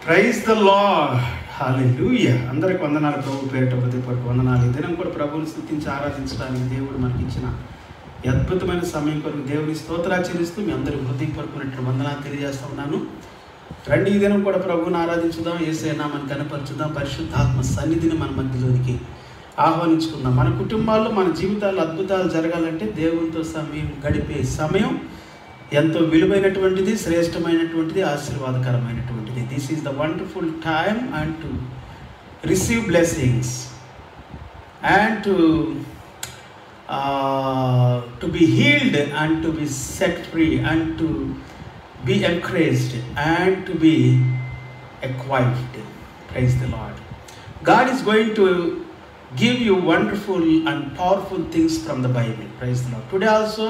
Praise the lord. హల్లెలూయా. అందరికి వందనాలు. ప్రభు పేరిట హృదయపూర్వక వందనాలు. ఈ దినం కూడా ప్రభువుని స్తుతించి ఆరాధించడానికి దేవుడు మనకి ఇచ్చిన అద్భుతమైన సమయం కొరకు దేవుని స్తోత్రాలు చెల్లిస్తూ మీ అందరి హృదయపూర్వకమైన వందనాలు తెలియజేస్తా ఉన్నాను. రండి, ఈ దినం కూడా ప్రభువుని ఆరాధించుదాం, యేసయ్య నామమును కనపరచుదాం, పరిశుద్ధాత్మ సన్నిధిని మన మధ్యలోనికి ఆహ్వానించుకుందాం. మన కుటుంబాల్లో మన జీవితాల్లో అద్భుతాలు జరగాలంటే దేవునితో సమయం గడిపే సమయం ఎంతో విలువైనటువంటిది, శ్రేష్టమైనటువంటిది, ఆశీర్వాదకరమైనటువంటిది. This is the wonderful time and to receive blessings and to be healed and to be set free and to be encouraged and to be equipped. Praise the Lord. God is going to give you wonderful and powerful things from the Bible. Praise the Lord. Today also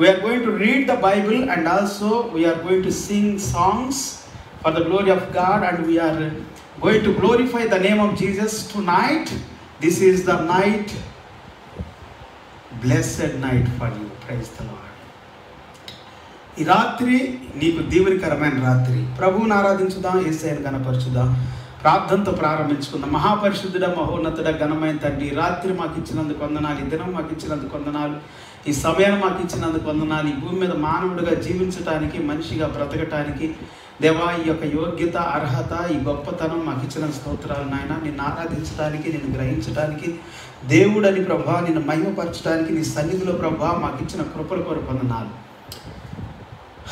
we are going to read the Bible and also we are going to sing songs for the glory of God, and we are going to glorify the name of Jesus tonight. This is the night, blessed night for you. Praise the Lord. ఈ రాత్రి నీకు దీవెనకరమైన రాత్రి. ప్రభువుని ఆరాధించుదాం, యేసయ్యను గణపరచుదాం, ప్రార్థనతో ప్రారంభించుకుందాం. మహాపరిశుద్ధుడ, మహోన్నతుడ, ఘనమైన తండ్రి, ఈ రాత్రి మాకు ఇచ్చినందుకు వందనాలు, ఈ దినం మాకు ఇచ్చినందుకు వందనాలు, ఈ సమయాన్ని మాకు ఇచ్చినందుకు వందనాలు. ఈ భూమి మీద మానవుడిగా జీవించడానికి, మనిషిగా బ్రతకటానికి దేవా ఈ యొక్క యోగ్యత, అర్హత, ఈ గొప్పతనం మాకు ఇచ్చిన స్తోత్రాలు నాయన. నిన్ను ఆరాధించడానికి, నిన్ను గ్రహించడానికి, దేవుడని ప్రభా నిన్ను మహిమపరచడానికి, నీ సన్నిధిలో ప్రభా మాకు ఇచ్చిన కృపల కొరకు వందనాలు.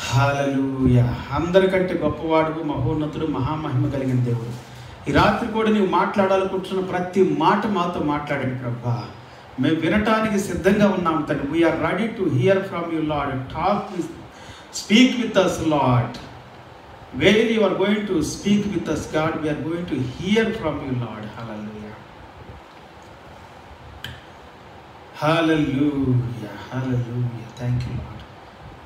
హల్లెలూయా. అందరికంటే గొప్పవాడు, మహోన్నతుడు, మహామహిమ కలిగిన దేవుడు. ఈ రాత్రి కూడా నీవు మాట్లాడాలనుకుంటున్న ప్రతి మాట మాతో మాట్లాడండి ప్రభా. మేము వినటానికి సిద్ధంగా ఉన్నాం తండ్రి. We're ready to hear from you Lord. Speak with us Lord. Where you are going to speak with us God, we're going to hear from you Lord. Hallelujah, hallelujah, hallelujah. Thank you Lord.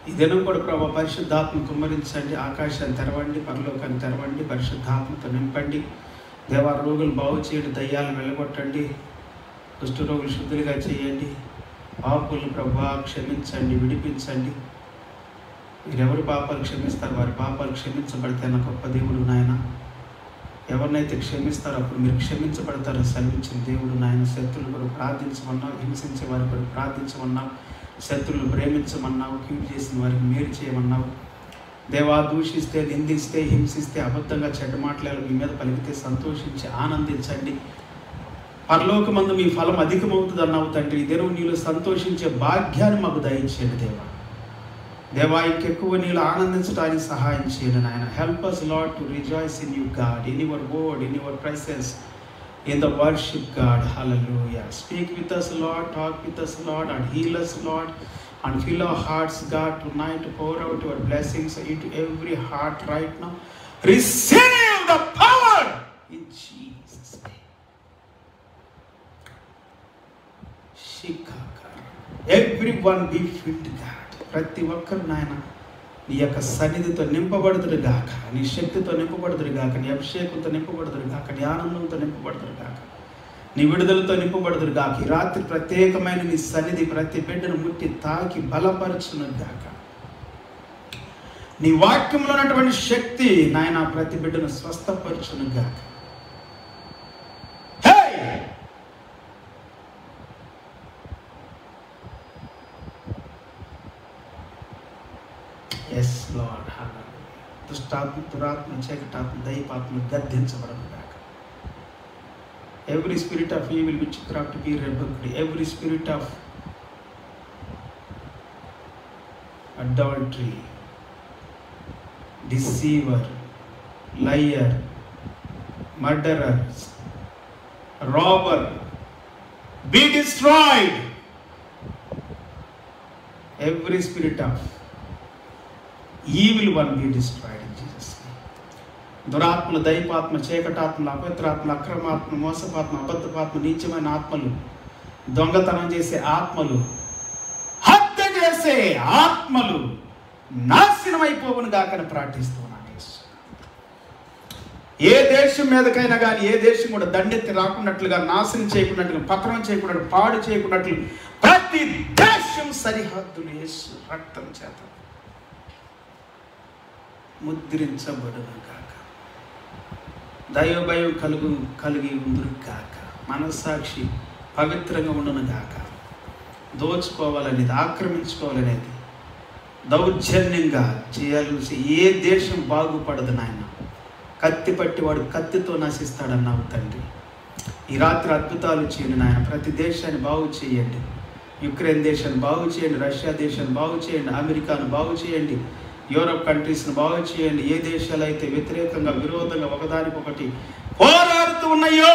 ఈ దినం కూడా ప్రభా పరిశుద్ధాత్మ కుమ్మరించండి, ఆకాశాన్ని తెరవండి, పరలోకాన్ని తెరవండి, పరిశుద్ధాత్మతో నింపండి. దేవా రోగులు బాగు చేయండి, దయ్యాలను వెళ్ళగొట్టండి, కుష్ఠ రోగులు శుద్ధులుగా చేయండి, పాపులను ప్రభా క్షమించండి, విడిపించండి. మీరెవరు పాపాలు క్షమిస్తారు వారి పాపాలు క్షమించబడితే నా గొప్ప దేవుడు నాయన. ఎవరినైతే క్షమిస్తారో అప్పుడు మీరు క్షమించబడతారో సెలవిచ్చిన దేవుడు నాయన. శత్రువులు కొరకు ప్రార్థించమన్నావు, హింసించే వారి కొరకు ప్రార్థించమన్నావు, శత్రువులను ప్రేమించమన్నావు, కీడు చేసిన వారికి మేలు చేయమన్నావు. దేవా దూషిస్తే, నిందిస్తే, హింసిస్తే, అబద్ధంగా చెడ్డ మాటలు మీ మీద పలికితే సంతోషించి ఆనందించండి. పరలోకమందు మీ ఫలం అధికమవుతుంది అన్నావు తండ్రి. ఈ దినం నీలో సంతోషించే భాగ్యాన్ని మాకు దయచేయండి దేవా. దేవా ఇంకెక్కువ నీళ్ళు ఆనందించడానికి సహాయం చేయండి నాయన. Help us Lord to rejoice in you God, in your word, in your presence, in the worship God. Hallelujah. Speak with us Lord, talk with us Lord, and heal us Lord, and fill our hearts God tonight. Pour out your blessings into every heart right now. Receive the power in Jesus name. Shikaka. Everyone be filled God. ప్రతి ఒక్కరు నాయన నీ యొక్క సన్నిధితో నింపబడుతురు గాక, నీ శక్తితో నింపబడుతురు గాక, నీ అభిషేకంతో నింపబడుతురు గాక, నీ ఆనందంతో నింపబడుతురు గాక, నీ విడుదలతో నింపబడుతురు గాక. ఈ రాత్రి ప్రత్యేకమైన నీ సన్నిధి ప్రతి బిడ్డను ముట్టి తాకి బలపరచును గాక. నీ వాక్యంలో ఉన్నటువంటి శక్తి నాయన ప్రతి బిడ్డను స్వస్థపరచును గాక. Yes Lord, hallelujah. దుష్టాత్మ, దురాత్మ, చీకటాత్మ, దైవాత్మ గద్దించబడను గాక. Every spirit of evil witchcraft be rebuked. Every spirit of adultery, deceiver, liar, murderer, robber be destroyed. Every spirit of evil one be destroyed in Jesus name. దురాత్మలు, దైవాత్మ, చీకటాత్మలు, అపవిత్రాత్మలు, అక్రమాత్మ, మోసపాత్మ, అబద్ధపాత్మ, నీచమైన ఆత్మలు, దొంగతనం చేసే ఆత్మలు, హత్య చేసే ఆత్మలు నాశనం అయిపోవును గాకని ప్రార్థిస్తున్నాను. ఏ దేశం మీదకైనా కానీ ఏ దేశం కూడా దండెత్తి రాకున్నట్లుగా, నాశనం చేయకున్నట్లుగా, పతనం చేయకున్నట్లు, పాడు చేయకున్నట్లు ప్రతి దేశం సరిహద్దులు యేసు రక్తం చేత ముద్రించబడును గాక. దైవభయం కలిగి ఉందురు గాక. మనస్సాక్షి పవిత్రంగా ఉండును గాక. దోచుకోవాలనేది, ఆక్రమించుకోవాలనేది, దౌర్జన్యంగా చేయాల్సి ఏ దేశం బాగుపడదు నాయన. కత్తి పట్టి వాడు కత్తితో నశిస్తాడన్నావు తండ్రి. ఈ రాత్రి అద్భుతాలు చేయండి నాయన. ప్రతి దేశాన్ని బాగు చేయండి. యుక్రెయిన్ దేశాన్ని బాగు చేయండి, రష్యా దేశాన్ని బాగు చేయండి, అమెరికాను బాగు చేయండి, యూరప్ కంట్రీస్ని బాగు చేయండి. ఏ దేశాలు అయితే వ్యతిరేకంగా విరోధంగా ఒకదానికొకటి పోరాడుతూ ఉన్నాయో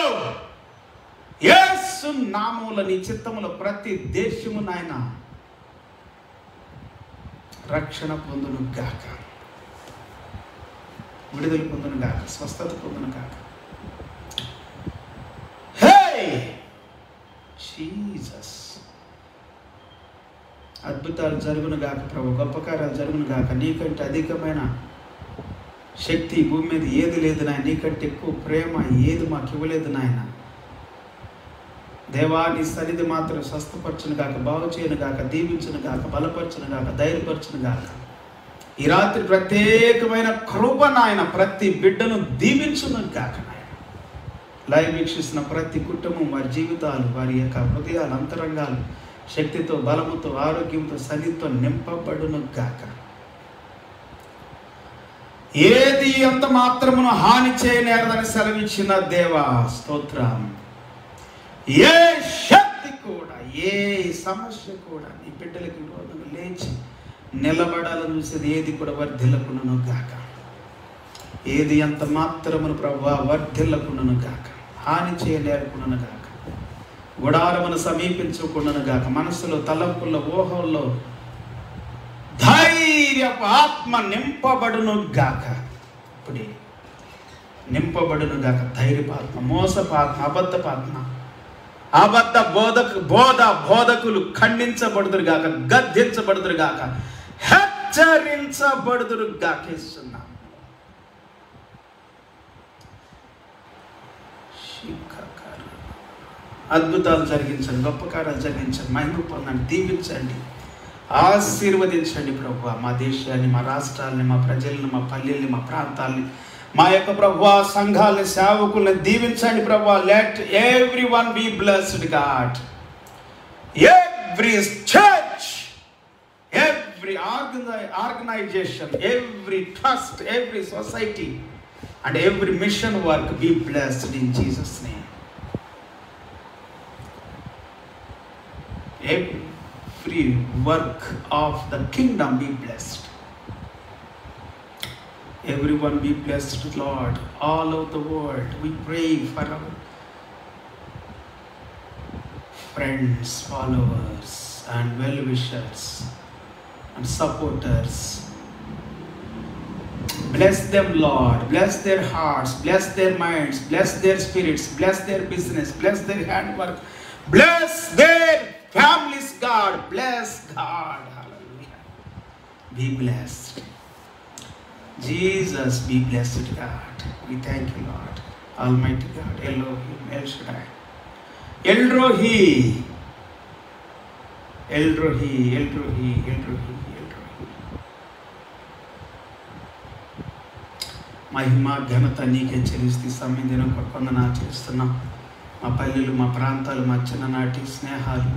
యేసు నామములో నీ చిత్తములో ప్రతి దేశము నాయన రక్షణ పొందును గాక, విడుదల పొందును గాక, స్వస్థత పొందును గాక. హే జీసస్, అద్భుతాలు జరుగును గాక ప్రభు, గొప్ప కార్యాలు జరుగును గాక. నీకంటే అధికమైన శక్తి భూమి మీద ఏది లేదు నాయన. నీకంటే ఎక్కువ ప్రేమ ఏది మాకు ఇవ్వలేదు నాయన. దేవా, నీ సన్నిధి మాత్రం స్వస్థపరచును గాక, బాగు చేయను గాక, దీవించును గాక, బలపరచును గాక, ధైర్యపరచును గాక. ఈ రాత్రి ప్రత్యేకమైన కృప నాయన ప్రతి బిడ్డను దీవించును గాక నాయన. లైవ్ వీక్షిస్తున్న ప్రతి కుటుంబం, వారి జీవితాలు, వారి యొక్క హృదయాలు, అంతరంగాలు శక్తితో, బలముతో, ఆరోగ్యంతో, సన్నిధితో నింపబడును గాక. ఏది ఎంత మాత్రమును హాని చేయనేరదని సెలవిచ్చిన దేవా స్తోత్రం. ఏ శక్తి కూడా, ఏ సమస్య కూడా నీ బిడ్డలకి విరోధంగా లేచి నిలబడాలని చూసేది ఏది కూడా వర్ధిల్లకుండును గాక. ఏది ఎంత మాత్రమును ప్రభువా వర్ధిల్లకుండును గాక, హాని చేయలేకుండును గాక, గుడారమును సమీపించకుండును గాక. మనసులో, తలంపుల్లో, ఊహల్లో ధైర్యపు ఆత్మ నింపబడును గాక. ఇప్పుడే నింపబడును గాక ధైర్యపాత్మ, మోసపాత్మ, అబద్ధపాత్మ, అబద్ధ బోధకులు ఖండించబడుదురు గాక, గద్దించబడుదురు గాక, హెచ్చరించబడుదురు గాక. అద్భుతాలు జరిగించండి, గొప్ప కార్యాలు జరిగించండి, మహిమ పొందండి, దీవించండి, ఆశీర్వదించండి ప్రభువా. మా దేశాన్ని, మా రాష్ట్రాలని, మా ప్రజల్ని, మా పల్లెల్ని, మా ప్రాంతాలని, మా యొక్క ప్రభువా సంఘాలని, సేవకుల్ని దీవించండి ప్రభువా. Let every one be blessed God. Every church, every organization, every trust, every society and every mission work be blessed in Jesus' name. Every work of the kingdom be blessed. Everyone be blessed, Lord, all over the world. We pray for our friends, followers and well-wishers and supporters. Bless them, Lord. Bless their hearts, bless their minds, bless their spirits, bless their business, bless their handwork, bless their families, God. Bless God. Hallelujah. Be blessed. Jesus, be blessed, God. We thank you, Lord. Almighty God, Elohim, El Shaddai, El Rohi, El Rohi, El Rohi, El Rohi. మహిమ ఘనత నీకే చెల్లిస్తూ సమయం దినం కొందరు ఆచరిస్తున్నాం. మా పల్లెలు, మా ప్రాంతాలు, మా చిన్ననాటి స్నేహాలు,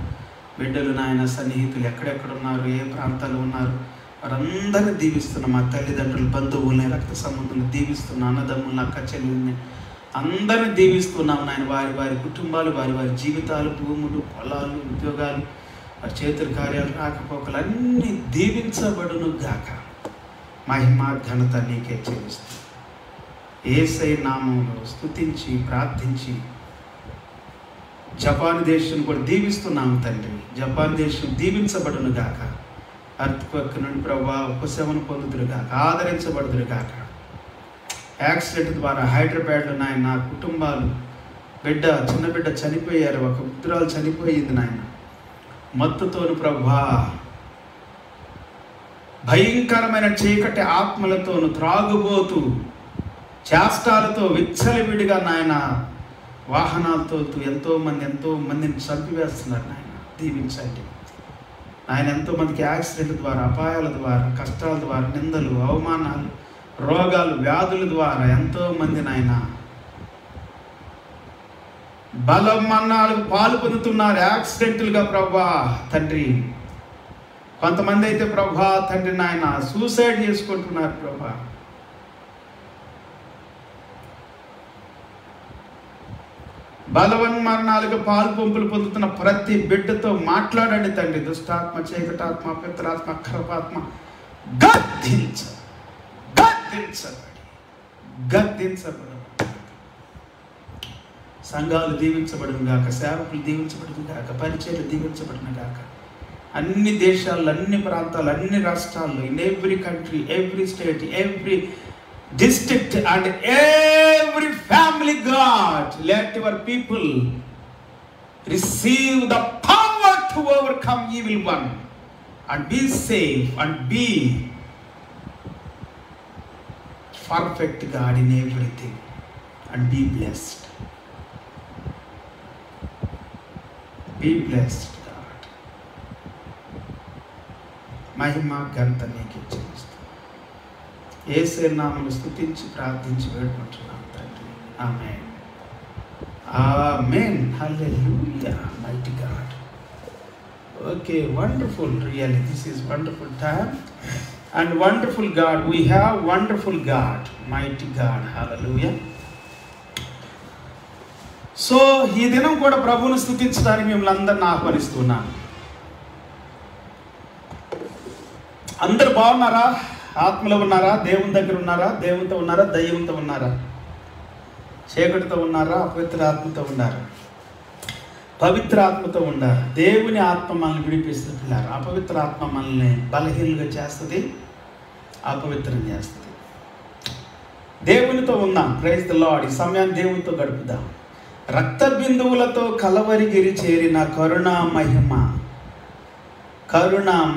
బిడ్డలు, నాయన సన్నిహితులు ఎక్కడెక్కడ ఉన్నారు, ఏ ప్రాంతాలు ఉన్నారు, వారందరినీ దీవిస్తున్నాం. మా తల్లిదండ్రులు, బంధువుల్ని, రక్త సంబంధులను దీవిస్తున్నాం. అన్నదమ్ములను, అక్క చెల్లెల్ని అందరిని దీవిస్తున్నాం నాయన. వారి వారి కుటుంబాలు, వారి వారి జీవితాలు, భూములు, పొలాలు, ఉద్యోగాలు, వారి చేతుల కార్యాలు, రాకపోకలు అన్నీ దీవించబడును గాక. మహిమ ఘనత నీకే చెల్లిస్తూ యేసయ్య నామములో స్తుతించి ప్రార్థించి జపాన్ దేశం కూడా దీవిస్తున్నాము తండ్రి. జపాన్ దేశం దీవించబడును గాక. అర్త్క్వేక్ నుండి ప్రభువా ఉపశమనం పొందుదురు గాక, ఆదరించబడుదురు గాక. యాక్సిడెంట్ ద్వారా హైదరాబాద్లో నాయన కుటుంబాలు, చిన్న బిడ్డ చనిపోయారు, ఒక వృద్ధురాలు చనిపోయింది నాయన. మత్తుతోను ప్రభువా భయంకరమైన చీకటి ఆత్మలతోను, త్రాగుబోతూ చేష్టాలతో విచ్చలవిడిగా నాయన వాహనాలతో ఎంతో మందిని చంపివేస్తున్నారు నాయన. దీవించండి నాయన. ఎంతోమందికి యాక్సిడెంట్ ద్వారా, అపాయాల ద్వారా, కష్టాల ద్వారా, నిందలు, అవమానాలు, రోగాలు, వ్యాధుల ద్వారా ఎంతోమంది నాయన బలం మన్నాలకు పాలు పొందుతున్నారు యాక్సిడెంటల్గా ప్రభా తండ్రి. కొంతమంది అయితే ప్రభా తండ్రి నాయన సూసైడ్ చేసుకుంటున్నారు ప్రభా. బలవన్మరణాలుగా పాలు పంపులు పొందుతున్న ప్రతి బిడ్డతో మాట్లాడండి తండ్రి. దుష్టాత్మ, చీకటాత్మ, పిత్రాత్మ, ఖరపాత్మ గద్దించబడి సంఘాలు దీవించబడిన గాక, సేవకులు దీవించబడిన గాక, పరిచయాలు దీవించబడిన గాక. అన్ని దేశాల్లో, అన్ని ప్రాంతాలు, అన్ని రాష్ట్రాల్లో, in every country, every state, every district and every family, God, let your people receive the power to overcome evil one and be safe and be perfect, God, in everything and be blessed. Be blessed, God. మహిమ ఘనత నీకు చెల్లిస్తాను. యేసు నామమును స్తుతించి ప్రార్థించి వేడుకుంటున్నాం తండ్రి. ఆమేన్. ఆమేన్. హల్లెలూయా. Mighty God. Okay, wonderful. Really this is wonderful time and wonderful God. We have wonderful God, mighty God. హల్లెలూయా. సో ఈ దినం కూడా ప్రభువును స్తుతించడానికి మిమ్మల్ని అందరిని ఆహ్వానిస్తున్నాను. అందరు బాగున్నారా? ఆత్మలో ఉన్నారా? దేవుని దగ్గర ఉన్నారా? దేవునితో ఉన్నారా? దయ్యంతో ఉన్నారా? చీకటితో ఉన్నారా? అపవిత్ర ఆత్మతో ఉన్నారా? పవిత్ర ఆత్మతో ఉన్నారా? దేవుని ఆత్మ మనల్ని విడిపిస్తుంది పిల్లారు. అపవిత్ర ఆత్మ మనల్ని బలహీనంగా చేస్తుంది, అపవిత్రం చేస్తుంది. దేవునితో ఉందాం. Praise the Lord. ఈ సమయాన్ని దేవునితో గడుపుదాం. రక్త బిందువులతో కలవరిగిరి చేరిన కరుణా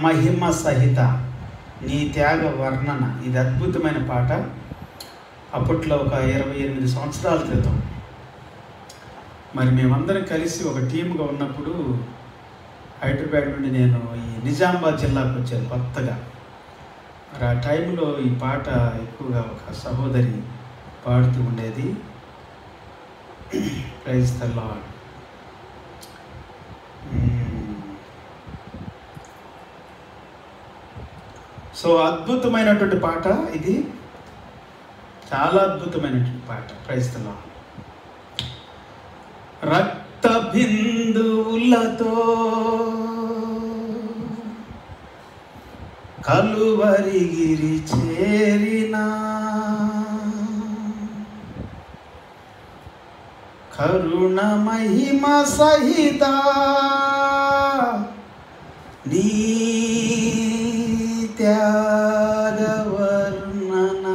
మహిమ సహిత నీ త్యాగ వర్ణన. ఇది అద్భుతమైన పాట. అప్పట్లో ఒక 28 సంవత్సరాల క్రితం మరి మేమందరం కలిసి ఒక టీమ్గా ఉన్నప్పుడు హైదరాబాద్ నుండి నేను ఈ నిజామాబాద్ జిల్లాకు వచ్చాను కొత్తగా. మరి ఆ టైంలో ఈ పాట ఎక్కువగా ఒక సహోదరి పాడుతూ ఉండేది. Praise the lord. సో అద్భుతమైనటువంటి పాట ఇది, చాలా అద్భుతమైనటువంటి పాట. Praise the Lord. రక్త బిందువులతో కలువరిగిరి చేరిన కరుణ మహిమ సహిత నీ త్యాగ వర్ణన.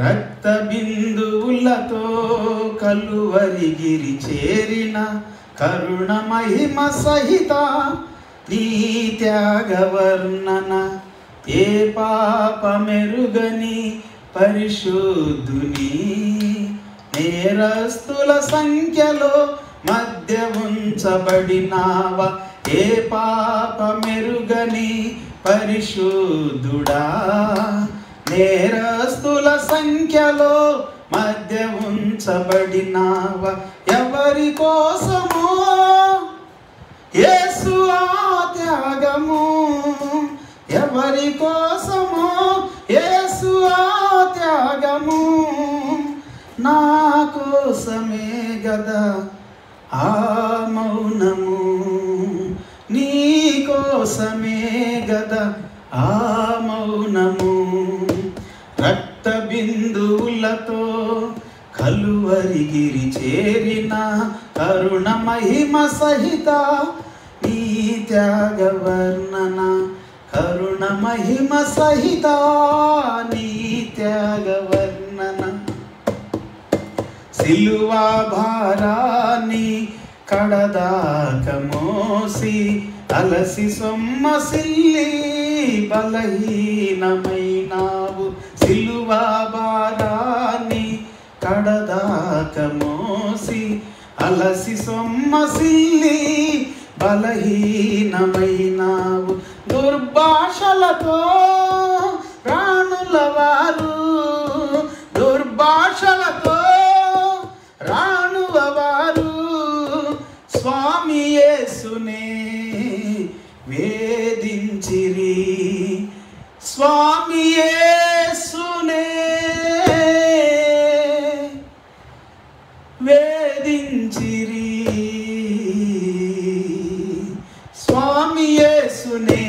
రక్త బిందువులతో కలువరిగిరి చేరిన కరుణ మహిమ సహిత నీ త్యాగ వర్ణన. ఏ పాపమెరుగని పరిశుద్ధుని నేరస్తుల సంఖ్యలో మధ్య ఉంచబడినావా. ఏ పాపమెరుగని పరిశుద్ధుడా నేరస్తుల సంఖ్యలో మధ్య ఉంచబడినావా. ఎవరి కోసమో యేసు ఆ త్యాగము, ఎవరి కోసమో యేసు ఆ త్యాగము. నా కోసమే గదా ఆ మౌనము, నీ కోసమే గదా ఆ మౌనము. రక్త బిందువులతో కలువరిగిరి చేరిన కరుణ మహిమ సహిత నీ త్యాగ వర్ణన. కరుణ మహిమ సహిత నీ త్యాగ వర్ణన. సిలువా భారాన్ని కడదాక మోసి అలసి సొమ్మసిల్లి బలహీనమైనావు. సిలువా భారాన్ని కడదాక మోసి అలసి సొమ్మసిల్లి బలహీనమైనావు. దుర్భాషలతో రాణుల వారు, దుర్భాషలతో స్వామి యేసునే వేధించిరి, స్వామి యేసునే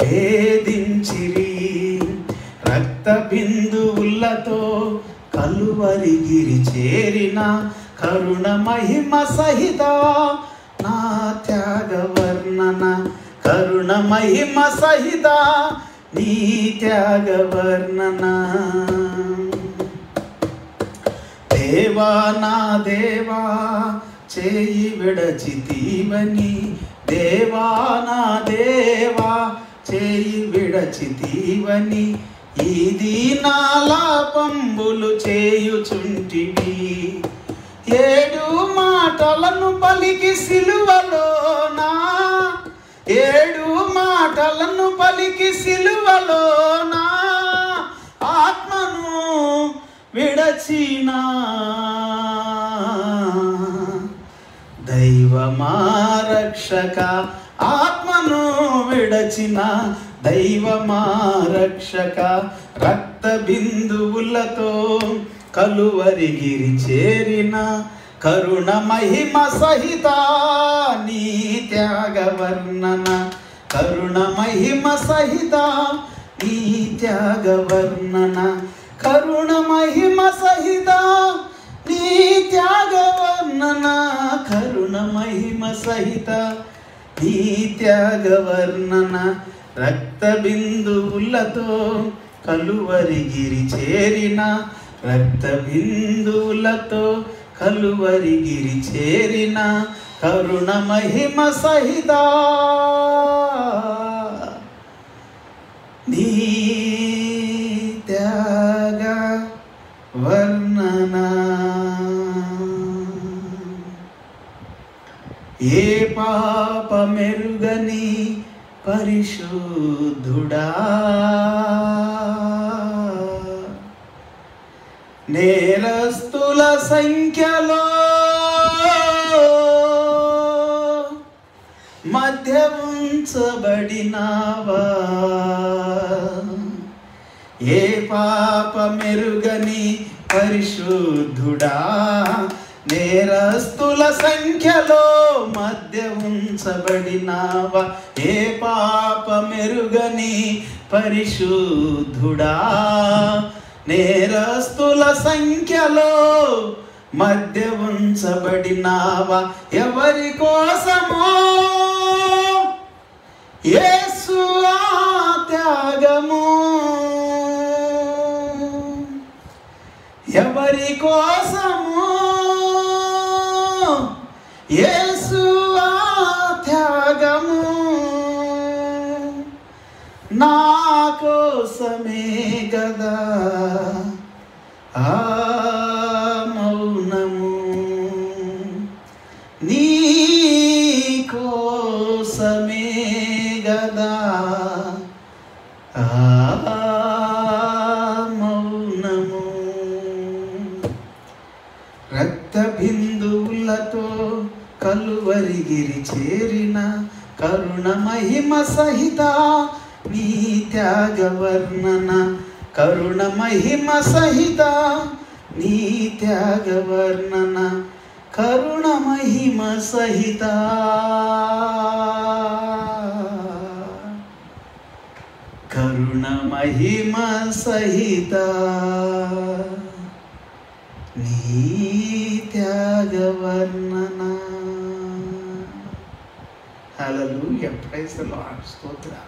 వేధించిరి, రక్త బిందువులతో కలువరిగిరి చేరిన కరుణ మహిమ సహిత నా త్యాగ వర్ణన, కరుణ మహిమ సహిత నీ త్యాగ వర్ణన. దేవా నా దేవా చేయి విడచితీవని, దేవా నా దేవా చేయి విడచితీవని, ఈ దీనాల పంబులు చేయుచుంటివి. 7 మాటలను పలికి సిలువలోనా, 7 మాటలను పలికి సిలువలోనా ఆత్మను విడచిన దైవమా రక్షక, ఆత్మను విడచిన దైవమా రక్షక, రక్త బిందువులతో కలువరిగిరి చేరిన కరుణ మహిమ సహిత నీ త్యాగ వర్ణన, కరుణ మహిమ సహిత నీ త్యాగ వర్ణన, కరుణ మహిమ సహిత నీ త్యాగ వర్ణన, కరుణ మహిమ సహిత నీ త్యాగ వర్ణన. రక్త బిందువులతో కలువరిగిరి చేరిన, రక్త బిందువులతో కలువరిగిరి చేరిన కరుణ మహిమ సహిత నీ త్యాగ వర్ణన. ఏ పాపమెరుగని పరిశుద్ధుడా, నేరస్తుల సంఖ్యలో మధ్య ఉంచబడినావా, ఏ పాపమెరుగని పరిశుద్ధుడా, నేరస్తుల సంఖ్యలో మధ్య ఉంచబడినావా, ఏ పాపమెరుగని పరిశుద్ధుడా, నేరస్తుల సంఖ్యలో మధ్య ఉంచబడినావా. ఎవరి కోసమో యేసు త్యాగము, ఎవరి కోసమో యేసు త్యాగము, నా కోసమే గదా ఆ మౌనము, నీ కోసమే గదా ఆ మౌనము. రక్త బిందువులతో కలువరిగిరి చేరిన కరుణ మహిమ సహిత నీ త్యాగ వర్ణన, కరుణ మహిమ సహిత నీ త్యాగ వర్ణన, కరుణ మహిమ సహిత కరుణ మహిమ సహిత నీ త్యాగ వర్ణన. హల్లెలూయా, ప్రైజ్ ది లార్డ్. స్తోత్రం.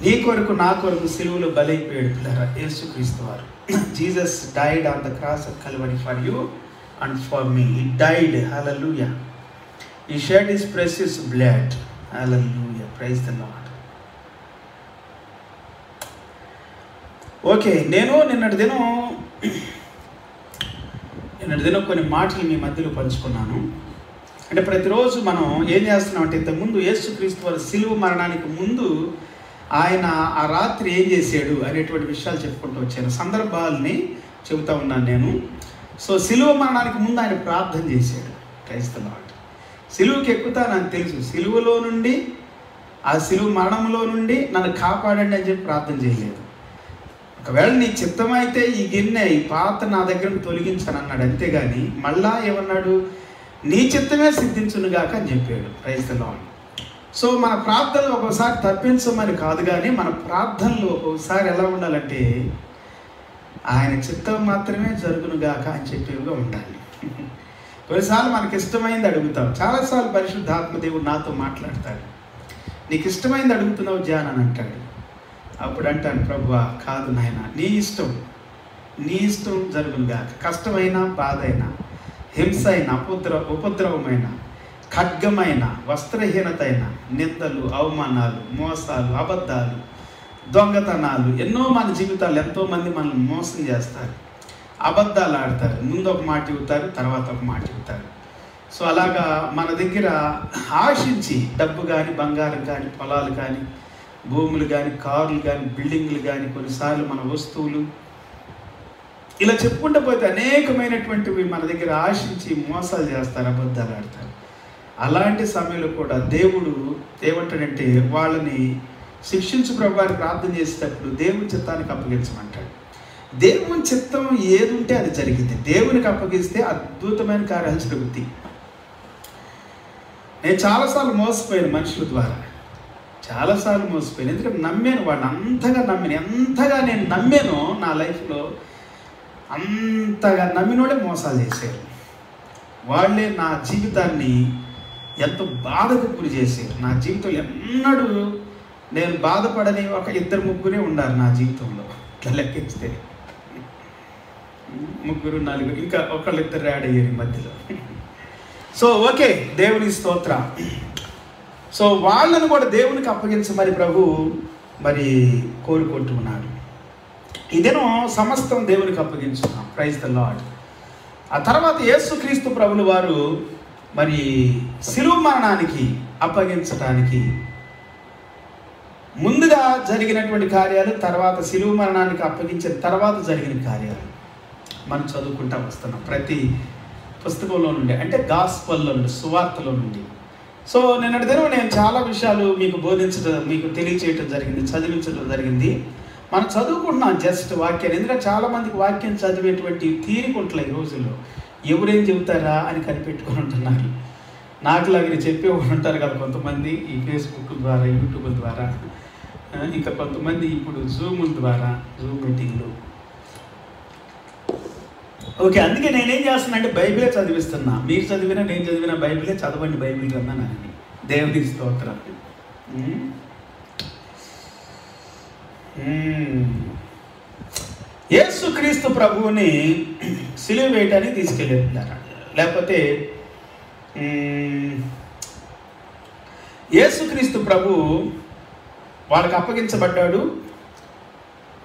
నీ కొరకు నా కొరకు సిలువలో బలైపోయాడు పిల్లరా యేసుక్రీస్తు వారు. Jesus died on the cross of Calvary for you and for me. He died. Hallelujah. He shed his precious blood. Hallelujah, praise the Lord. Okay, నేను నిన్నటి దినం కొన్ని మాటలు మీ మధ్యలో పంచుకున్నాను. అంటే ప్రతిరోజు మనం ఏం చేస్తున్నాం అంటే, ఇంతకుముందు యేసుక్రీస్తు వారి సిలువ మరణానికి ముందు ఆయన ఆ రాత్రి ఏం చేశాడు అనేటువంటి విషయాలు చెప్పుకుంటూ వచ్చాను. సందర్భాలని చెబుతా ఉన్నాను నేను. సో సిలువ మరణానికి ముందు ఆయన ప్రార్థన చేశాడు. Praise the lord. సిలువకి ఎక్కుతా నాకు తెలుసు. సిలువలో నుండి ఆ శిలువ మరణంలో నుండి నన్ను కాపాడండి అని చెప్పి ప్రార్థన చేయలేదు. ఒకవేళ నీ చిత్తమైతే ఈ గిన్నె ఈ పాత నా దగ్గర తొలగించాను అన్నాడు. అంతేగాని మళ్ళా ఏమన్నాడు, నీ చిత్తమే సిద్ధించునుగాక అని చెప్పాడు. Praise the lord. సో మన ప్రార్థనలు ఒక్కోసారి తప్పించమని కాదు, కానీ మన ప్రార్థనలు ఒక్కోసారి ఎలా ఉండాలంటే ఆయన చిత్తం మాత్రమే జరుగునుగాక అని చెప్పేవిగా ఉండాలి. కొన్నిసార్లు మనకి ఇష్టమైంది అడుగుతాం. చాలాసార్లు పరిశుద్ధాత్మ దేవుడు నాతో మాట్లాడతాడు. నీకు ఇష్టమైంది అడుగుతున్నావు జాన్ అని అంటాడు. అప్పుడు అంటాను, ప్రభువా కాదు నాయన, నీ ఇష్టం జరుగునుగాక. కష్టమైనా, బాధ అయినా, హింస అయినా, ఉపద్రవమైన, ఖడ్గమైన, వస్త్రహీనత అయినా, నిందలు, అవమానాలు, మోసాలు, అబద్ధాలు, దొంగతనాలు, ఎన్నో మన జీవితాలు ఎంతోమంది మనల్ని మోసం చేస్తారు, అబద్ధాలు ఆడతారు. ముందు ఒక మాట ఇవ్వుతారు, తర్వాత ఒక మాట ఇవ్వుతారు. సో అలాగా మన దగ్గర ఆశించి డబ్బు కానీ, బంగారం కానీ, పొలాలు కానీ, భూములు కానీ, కార్లు కానీ, బిల్డింగ్లు కానీ, కొన్నిసార్లు మన వస్తువులు, ఇలా చెప్పుకుంటూ పోతే అనేకమైనటువంటివి మన దగ్గర ఆశించి మోసాలు చేస్తారు, అబద్ధాలు ఆడతారు. అలాంటి సమయంలో కూడా దేవుడు ఏమంటాడంటే వాళ్ళని శిక్షించు ప్రభువాన్ని ప్రార్థన చేసేటప్పుడు దేవుని చిత్తానికి అప్పగించమంటాడు. దేవుని చిత్తం ఏది ఉంటే అది జరిగింది. దేవునికి అప్పగిస్తే అద్భుతమైన కార్యాలు జరుగుతాయి. నేను చాలాసార్లు మోసపోయాను మనుషుల ద్వారా, చాలాసార్లు మోసపోయాను. ఎందుకంటే నమ్మాను, వాడిని ఎంతగా నేను నమ్మానో నా లైఫ్లో అంతగా నమ్మినోడే మోసాలు చేశారు. వాళ్ళే నా జీవితాన్ని ఎంతో బాధకు గురి చేశారు. నా జీవితంలో ఎన్నడూ నేను బాధపడని ఒక 2-3 ఉన్నారు నా జీవితంలో. ఇట్లా లెక్కిస్తే 3-4, ఇంకా 1-2 యాడ్ అయ్యారు ఈ మధ్యలో. సో ఓకే, దేవుని స్తోత్రం. సో వాళ్ళను కూడా దేవునికి అప్పగించమని ప్రభు మరి కోరుకుంటున్నాడు. ఇదేనో సమస్తం దేవునికి అప్పగించున్నాం. Praise the lord. ఆ తర్వాత యేసుక్రీస్తు ప్రభులు వారు మరి శిలువ మరణానికి అప్పగించడానికి ముందుగా జరిగినటువంటి కార్యాలు, తర్వాత శిలువ మరణానికి అప్పగించిన తర్వాత జరిగిన కార్యాలు మనం చదువుకుంటా వస్తున్నాం ప్రతి పుస్తకంలో నుండి, అంటే గాస్పల్లో నుండి, సువార్తలో నుండి. సో నిన్నటి దినం నేను చాలా విషయాలు మీకు బోధించడం, మీకు తెలియచేయటం జరిగింది, చదివించడం జరిగింది. మనం చదువుకుంటున్నాం జస్ట్ వాక్యాన్ని. ఎందుకంటే చాలామందికి వాక్యం చదివేటువంటి తీరికుంటలే ఈ రోజుల్లో. ఎవరేం చెబుతారా అని కనిపెట్టుకొని ఉంటున్నారు. నాకులాగా చెప్పేవాళ్ళు ఉంటారు కదా కొంతమంది, ఈ ఫేస్బుక్ ద్వారా, యూట్యూబ్ ద్వారా, ఇంకా కొంతమంది ఇప్పుడు జూమ్ మీటింగ్లు. ఓకే, అందుకే నేనేం చేస్తున్నా అంటే బైబిలే చదివిస్తున్నా. మీరు చదివినా నేను చదివినా బైబిలే చదవండి, బైబిల్ రమ్మని. దేవునికి స్తోత్రం. యేసుక్రీస్తు ప్రభువుని సిలువ వేయటానికి తీసుకెళ్ళారు. లేకపోతే యేసుక్రీస్తు ప్రభు వాళ్ళకి అప్పగించబడ్డాడు.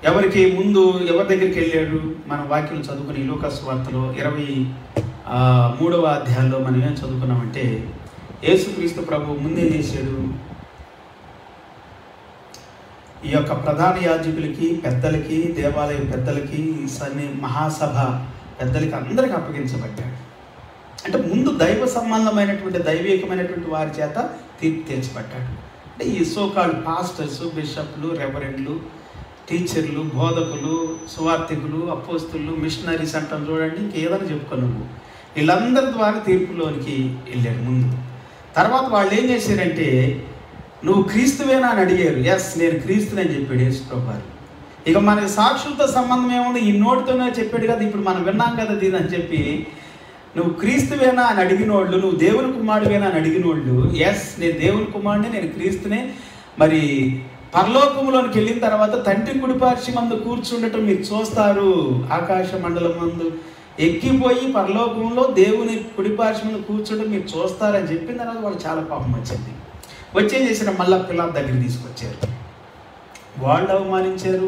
ఎవరికి ముందు ఎవరి దగ్గరికి వెళ్ళాడు? మనం వాక్యం చదువుకుని లూకా సువార్తలో 23వ అధ్యాయంలో మనం ఏం చదువుకున్నామంటే యేసుక్రీస్తు ప్రభు ముందేం చేశాడు? ఈ యొక్క ప్రధాన యాజకులకి, పెద్దలకి, దేవాలయ పెద్దలకి, మహాసభ పెద్దలకి అందరికి అప్పగించబడ్డాడు. అంటే ముందు దైవ సంబంధమైనటువంటి, దైవికమైనటువంటి వారి చేత తీర్పు తీర్చబడ్డాడు. అంటే ఈ సోకాల్డ్ పాస్టర్స్, బిషప్లు, రెవరెండ్లు, టీచర్లు, బోధకులు, సువార్థికులు, అపోస్తులు, మిషనరీస్ అంటాం చూడండి, ఇంకేదైనా చెప్పుకున్నావు. వీళ్ళందరి ద్వారా తీర్పులోనికి వెళ్ళాడు ముందు. తర్వాత వాళ్ళు ఏం చేశారంటే, నువ్వు క్రీస్తువేనా అని అడిగారు. ఎస్, నేను క్రీస్తుని చెప్పాడు యేసు ప్రభువారు. ఇక మనకి సాక్షులతో సంబంధం ఏముంది? ఈ నోటితోనే చెప్పాడు కదా, ఇప్పుడు మనం విన్నాం కదా దీని అని చెప్పి, నువ్వు క్రీస్తువేనా అని అడిగినోళ్ళు, నువ్వు దేవుని కుమారుడువేనా అని అడిగినోళ్ళు, ఎస్ నేను దేవుని కుమారుడిని, నేను క్రీస్తునే. మరి పరలోకంలోనికి వెళ్ళిన తర్వాత తండ్రి కుడిపార్శ్వం మందు కూర్చుండటం మీరు చూస్తారు. ఆకాశ మండలం మందు ఎక్కిపోయి పరలోకంలో దేవుని కుడిపార్శ్వం కూర్చుండటం మీరు చూస్తారని చెప్పిన తర్వాత వాళ్ళు చాలా పాపం వచ్చింది. వచ్చేం చేసిన మళ్ళా పిల్లల దగ్గర తీసుకొచ్చారు. వాళ్ళు అవమానించారు,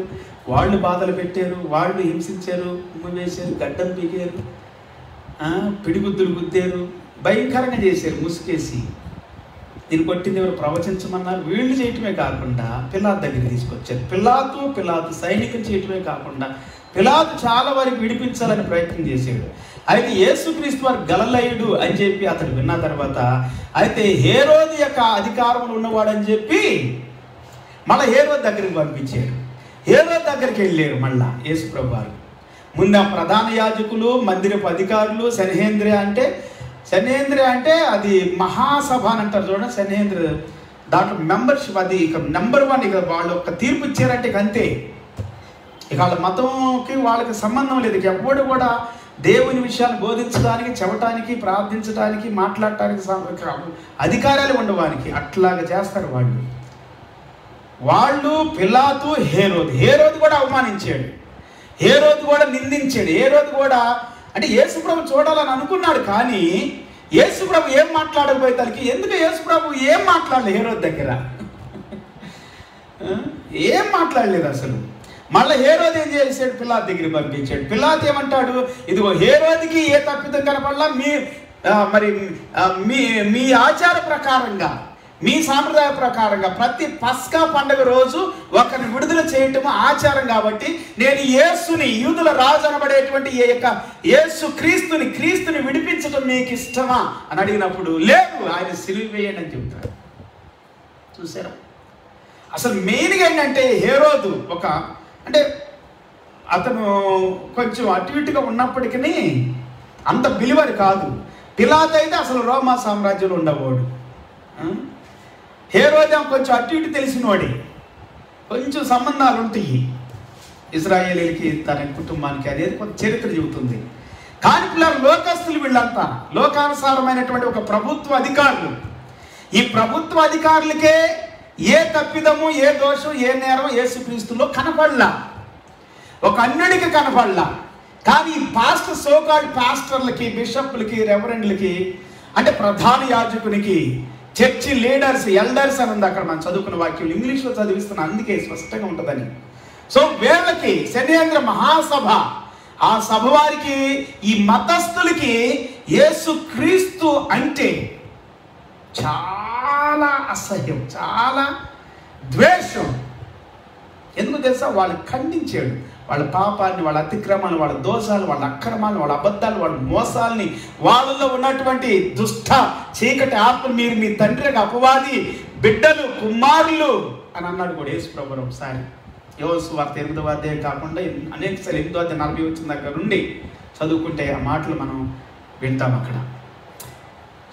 వాళ్ళు బాధలు పెట్టారు, వాళ్ళు హింసించారు, ఉమ్మ వేశారు, గడ్డం పీకారు, పిడిగుద్దులు గుద్దారు, భయంకరంగా చేశారు, ముసుకేసి. దీన్ని కొట్టింది ఎవరు? ప్రవచించమన్నారు. వీళ్ళు చేయటమే కాకుండా పిలాతు దగ్గర తీసుకొచ్చారు. పిలాతు సైనికులు చేయటమే కాకుండా పిలాతు చాలా వరకు విడిపించాలని ప్రయత్నం చేశాడు. అయితే యేసుక్రీస్తు వారు గలిలయుడు అని చెప్పి అతడు విన్న తర్వాత, అయితే హేరోదు యొక్క అధికారంలో ఉన్నవాడని చెప్పి మళ్ళీ హేరోదు దగ్గరికి పంపించాడు. హేరోదు దగ్గరికి వెళ్ళారు మళ్ళా యేసుప్రభు వారు. ముందు ఆ ప్రధాన యాజకులు, మందిరపు అధికారులు, సన్హెద్రిన్ అంటే అది మహాసభ అని అంటారు చూడండి. సన్హెద్రిన్ దాంట్లో మెంబర్షిప్, అది ఇక నెంబర్ 1. ఇక వాళ్ళు ఒక తీర్పు ఇచ్చారంటే ఇక అంతే. ఇక వాళ్ళ మతంకి వాళ్ళకి సంబంధం లేదు. ఇక ఎప్పుడు కూడా దేవుని విషయాన్ని బోధించడానికి, చెప్పడానికి, ప్రార్థించడానికి, మాట్లాడటానికి అధికారాలు ఉండవానికి అట్లాగా చేస్తారు వాళ్ళు. పిలాతు, హేరోదు కూడా అవమానించాడు, హేరోదు కూడా నిందించాడు. హేరోదు కూడా అంటే యేసుప్రభు చూడాలని అనుకున్నాడు, కానీ యేసుప్రభు ఏం మాట్లాడకపోయే తనకి ఎందుకు యేసుప్రభు ఏం మాట్లాడలేదు హేరోదు దగ్గర, ఏం మాట్లాడలేదు అసలు. మళ్ళీ హేరోదు ఏం చేశాడు, పిలాతు దగ్గరికి పంపించాడు. పిలాతు ఏమంటాడు, ఇదిగో హేరోదుకి ఏ తప్పిదం కనపడలా, మీ ఆచార ప్రకారంగా, మీ సాంప్రదాయ ప్రకారంగా ప్రతి పస్కా పండుగ రోజు ఒకరిని విడుదల చేయటం ఆచారం కాబట్టి నేను యేసుని, యూదుల రాజు అనబడేటువంటి క్రీస్తుని విడిపించడం మీకు ఇష్టమా అని అడిగినప్పుడు, లేదు, ఆయన సిలువ వేయండి అని చెబుతాడు. చూసారా, అసలు మెయిన్గా ఏంటంటే హేరోదు అంటే అతను కొంచెం అటు ఇటుగా ఉన్నప్పటికీ అంత బిలివరి కాదు. పిలాతు అయితే అసలు రోమా సామ్రాజ్యంలో ఉండవాడు. హేరోదు కొంచెం అటు ఇటు తెలిసినవాడి, కొంచెం సంబంధాలు ఉంటాయి ఇశ్రాయేలీలకి, తన కుటుంబానికి అనేది కొంత చరిత్ర చెబుతుంది. కానీ పిల్లలు లోకస్తులు, వీళ్ళంతా లోకానుసారమైనటువంటి ఒక ప్రభుత్వ అధికారులు. ఈ ప్రభుత్వ అధికారులకే ఏ తప్పిదము, ఏ దోషం, ఏ నేరం యేసుక్రీస్తులో కనపడలా, ఒక అన్యుడికి కనపడలా. కానీ ఈ సోకాల్డ్ పాస్టర్లకి, బిషప్లకి, రెవరెండ్లకి, అంటే ప్రధాన యాజకునికి, చర్చి లీడర్స్, ఎల్డర్స్ అని ఉంది అక్కడ మనం చదువుకున్న వాక్యం, ఇంగ్లీష్లో చదివిస్తున్నా అందుకే స్పష్టంగా ఉంటుందని. సో వీళ్ళకి సన్హెద్రిన్ మహాసభ, ఆ సభ వారికి, ఈ మతస్థులకి యేసుక్రీస్తు అంటే చాలా అసహ్యం, చాలా ద్వేషం. ఎందుకు తెలుసా, వాళ్ళు ఖండించాడు వాళ్ళ పాపాన్ని, వాళ్ళ అతిక్రమాన్ని, వాళ్ళ దోషాలు, వాళ్ళ అక్రమాలను, వాళ్ళ అబద్ధాలు, వాళ్ళ మోసాలని, వాళ్ళలో ఉన్నటువంటి దుష్ట చీకటి ఆత్మ, మీరు మీ తండ్రికి అపవాది బిడ్డలు, కుమారులు అని అన్నాడు కూడా యేసుప్రభు ఒకసారి. యోహాను సువార్త 8వ అధ్యాయం కాకుండా అనేకసార్లు 8వ అధ్యాయం 40 వచ్చిన దగ్గర నుండి చదువుకుంటే ఆ మాటలు మనం వింటాం అక్కడ.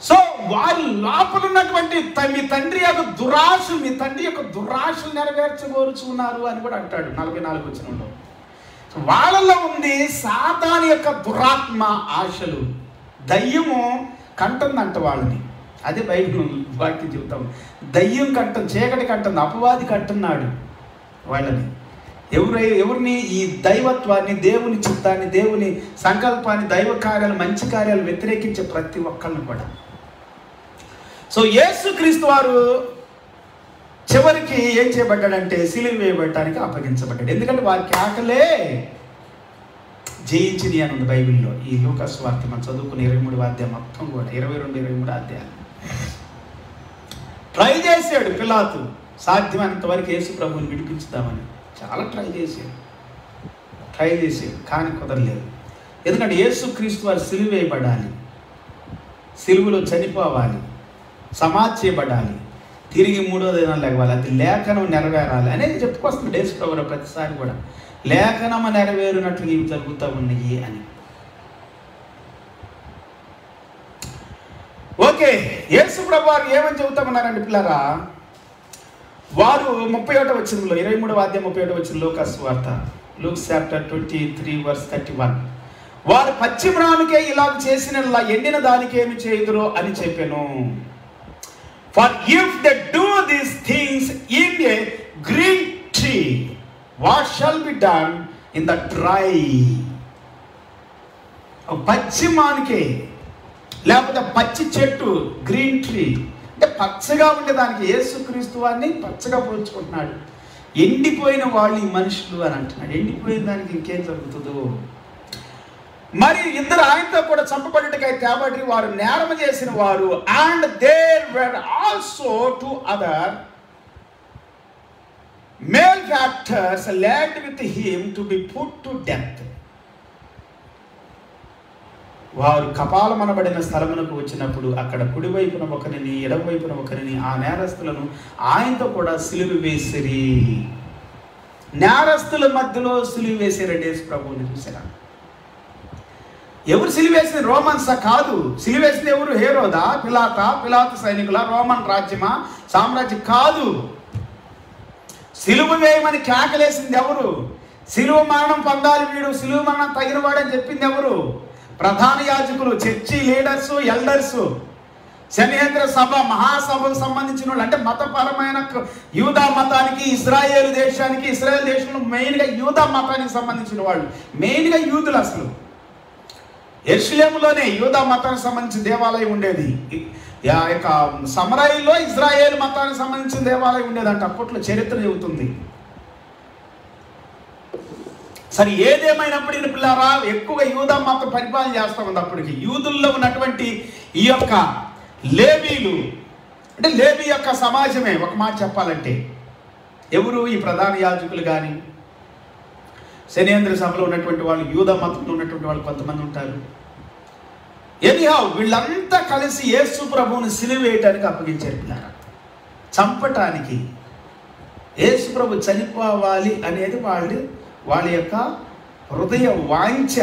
సో వారి లోపల ఉన్నటువంటి మీ తండ్రి యొక్క దురాశలు, మీ తండ్రి యొక్క దురాశలు నెరవేర్చగోరుచున్నారు అని కూడా అంటాడు 44 వచనంలో. వాళ్ళలో ఉంది సాతాను యొక్క దురాత్మ ఆశలు. దయ్యము కంటుందంట వాళ్ళని, అదే బైబిల్ వాక్యం చెబుతాం. దయ్యం కంటం, చీకటి కంటుంది, అపవాది కంటున్నాడు వాళ్ళని. ఎవరిని? ఈ దైవత్వాన్ని, దేవుని చిత్తాన్ని, దేవుని సంకల్పాన్ని, దైవ కార్యాలు, మంచి కార్యాలు వ్యతిరేకించే ప్రతి ఒక్కరిని కూడా. సో యేసుక్రీస్తు వారు చివరికి ఏం చేయబడ్డాడంటే సిలువ వేయబడటానికి అప్పగించబడ్డాడు. ఎందుకంటే వారికి ఆకలే జయించింది అని ఉంది బైబిల్లో. ఈ లూకాసు వార్త మనం చదువుకుని 23వ అధ్యాయం మొత్తం కూడా 22-23 అధ్యాయాలు ట్రై చేశాడు పిలాతు, సాధ్యమైనంత వరకు యేసు ప్రభువుని విడిపించుదామని చాలా ట్రై చేశాడు, కానీ కుదరలేదు. ఎందుకంటే యేసుక్రీస్తు వారు సిలువ వేయబడాలి, సిలువలో చనిపోవాలి, సమాధి చేయబడాలి, తిరిగి 3వ దినం లేవాలి, అది లేఖనం నెరవేరాలి అనేది చెప్పుకొస్తుంది యేసు ప్రభువు ప్రతిసారి కూడా. లేఖనము నెరవేరినట్లు ఇవి జరుగుతూ ఉన్నాయి అని. ఓకే, యేసు ప్రభు వారు ఏమని చెబుతామన్నారండి పిల్లరా? వారు 31వ వచనంలో, 23వ అధ్యాయం 31వ వచనం లూకాసు వార్త, లూక్ చాప్టర్ 23:31, వారు పశ్చిమరానికే ఇలా చేసినలా ఎండిన దానికి ఏమి చేయుదురో అని చెప్పాను. For if they do these things in a green tree, what shall be done in the dry? పశ్చిమానికే, లేకపోతే పచ్చి చెట్టు, గ్రీన్ ట్రీ అంటే పచ్చగా ఉండేదానికి యేసుక్రీస్తు వారిని పచ్చగా పోల్చుకుంటున్నాడు. ఎండిపోయిన వాళ్ళు ఈ మనుషులు అని అంటున్నాడు. ఎండిపోయిన దానికి ఇంకేం జరుగుతుందో. మరి ఇద్దరు ఆయనతో కూడా చంపబడినకై తేబడి వారు నేరము చేసిన వారు. And there were also 2 other malefactors led with him to be put to death. వారు కపాలమనబడిన స్థలమునకు వచ్చినప్పుడు అక్కడ కుడివైపున ఒకరిని ఎడమవైపున ఒకరిని ఆ నేరస్తులను ఆయనతో కూడా సిలువ వేసిరి. నేరస్తుల మధ్యలో సిలువ వేసారండి యేసు ప్రభువుని. చూసారా? ఎవరు సిలువేసిన? రోమన్సా? కాదు. సిలువేసింది ఎవరు? హేరోదా? పిలాతు సైనికుల? రోమన్ రాజ్యమా? సామ్రాజ్యం? కాదు. సిలువ వేయమని కేకలేసింది ఎవరు? సిలువ మరణం పొందాలి వీడు, సిలువ మరణం తగిన వాడని చెప్పింది ఎవరు? ప్రధాన యాజకులు, చర్చి లీడర్స్, ఎల్డర్స్, శనిహేంద్ర సభ, మహాసభకు సంబంధించిన వాళ్ళు. అంటే మతపరమైన యూదా మతానికి, ఇజ్రాయేల్ దేశానికి, ఇజ్రాయేల్ దేశంలో మెయిన్గా యూదా మతానికి సంబంధించిన వాళ్ళు, మెయిన్గా యూదులు. అసలు యెరూషలేములోనే యూదా మతానికి సంబంధించిన దేవాలయం ఉండేది. సమరయిలో ఇజ్రాయేల్ మతానికి సంబంధించిన దేవాలయం ఉండేదంట. అప్పట్లో చరిత్ర చెబుతుంది. సరే, ఏదేమైనప్పటికీ పిల్లారా, ఎక్కువగా యూదా మతం పరిపాలన చేస్తూ ఉంది. అప్పటికి యూదుల్లో ఉన్నటువంటి ఈ యొక్క లేవీలు, అంటే లేవీ యొక్క సమాజమే ఒక మాట చెప్పాలంటే. ఎవరు? ఈ ప్రధాన యాజకులు కానీ, శనేంద్ర సభలో ఉన్నటువంటి వాళ్ళు, యూదా మతంలో ఉన్నటువంటి వాళ్ళు కొంతమంది ఉంటారు. ఎనీహౌ వీళ్ళంతా కలిసి యేసు ప్రభువుని సిలువ వేయటానికి అప్పగించారు పిల్లారా, చంపటానికి. యేసు ప్రభు చనిపోవాలి అనేది వాళ్ళ యొక్క హృదయ వాంఛ.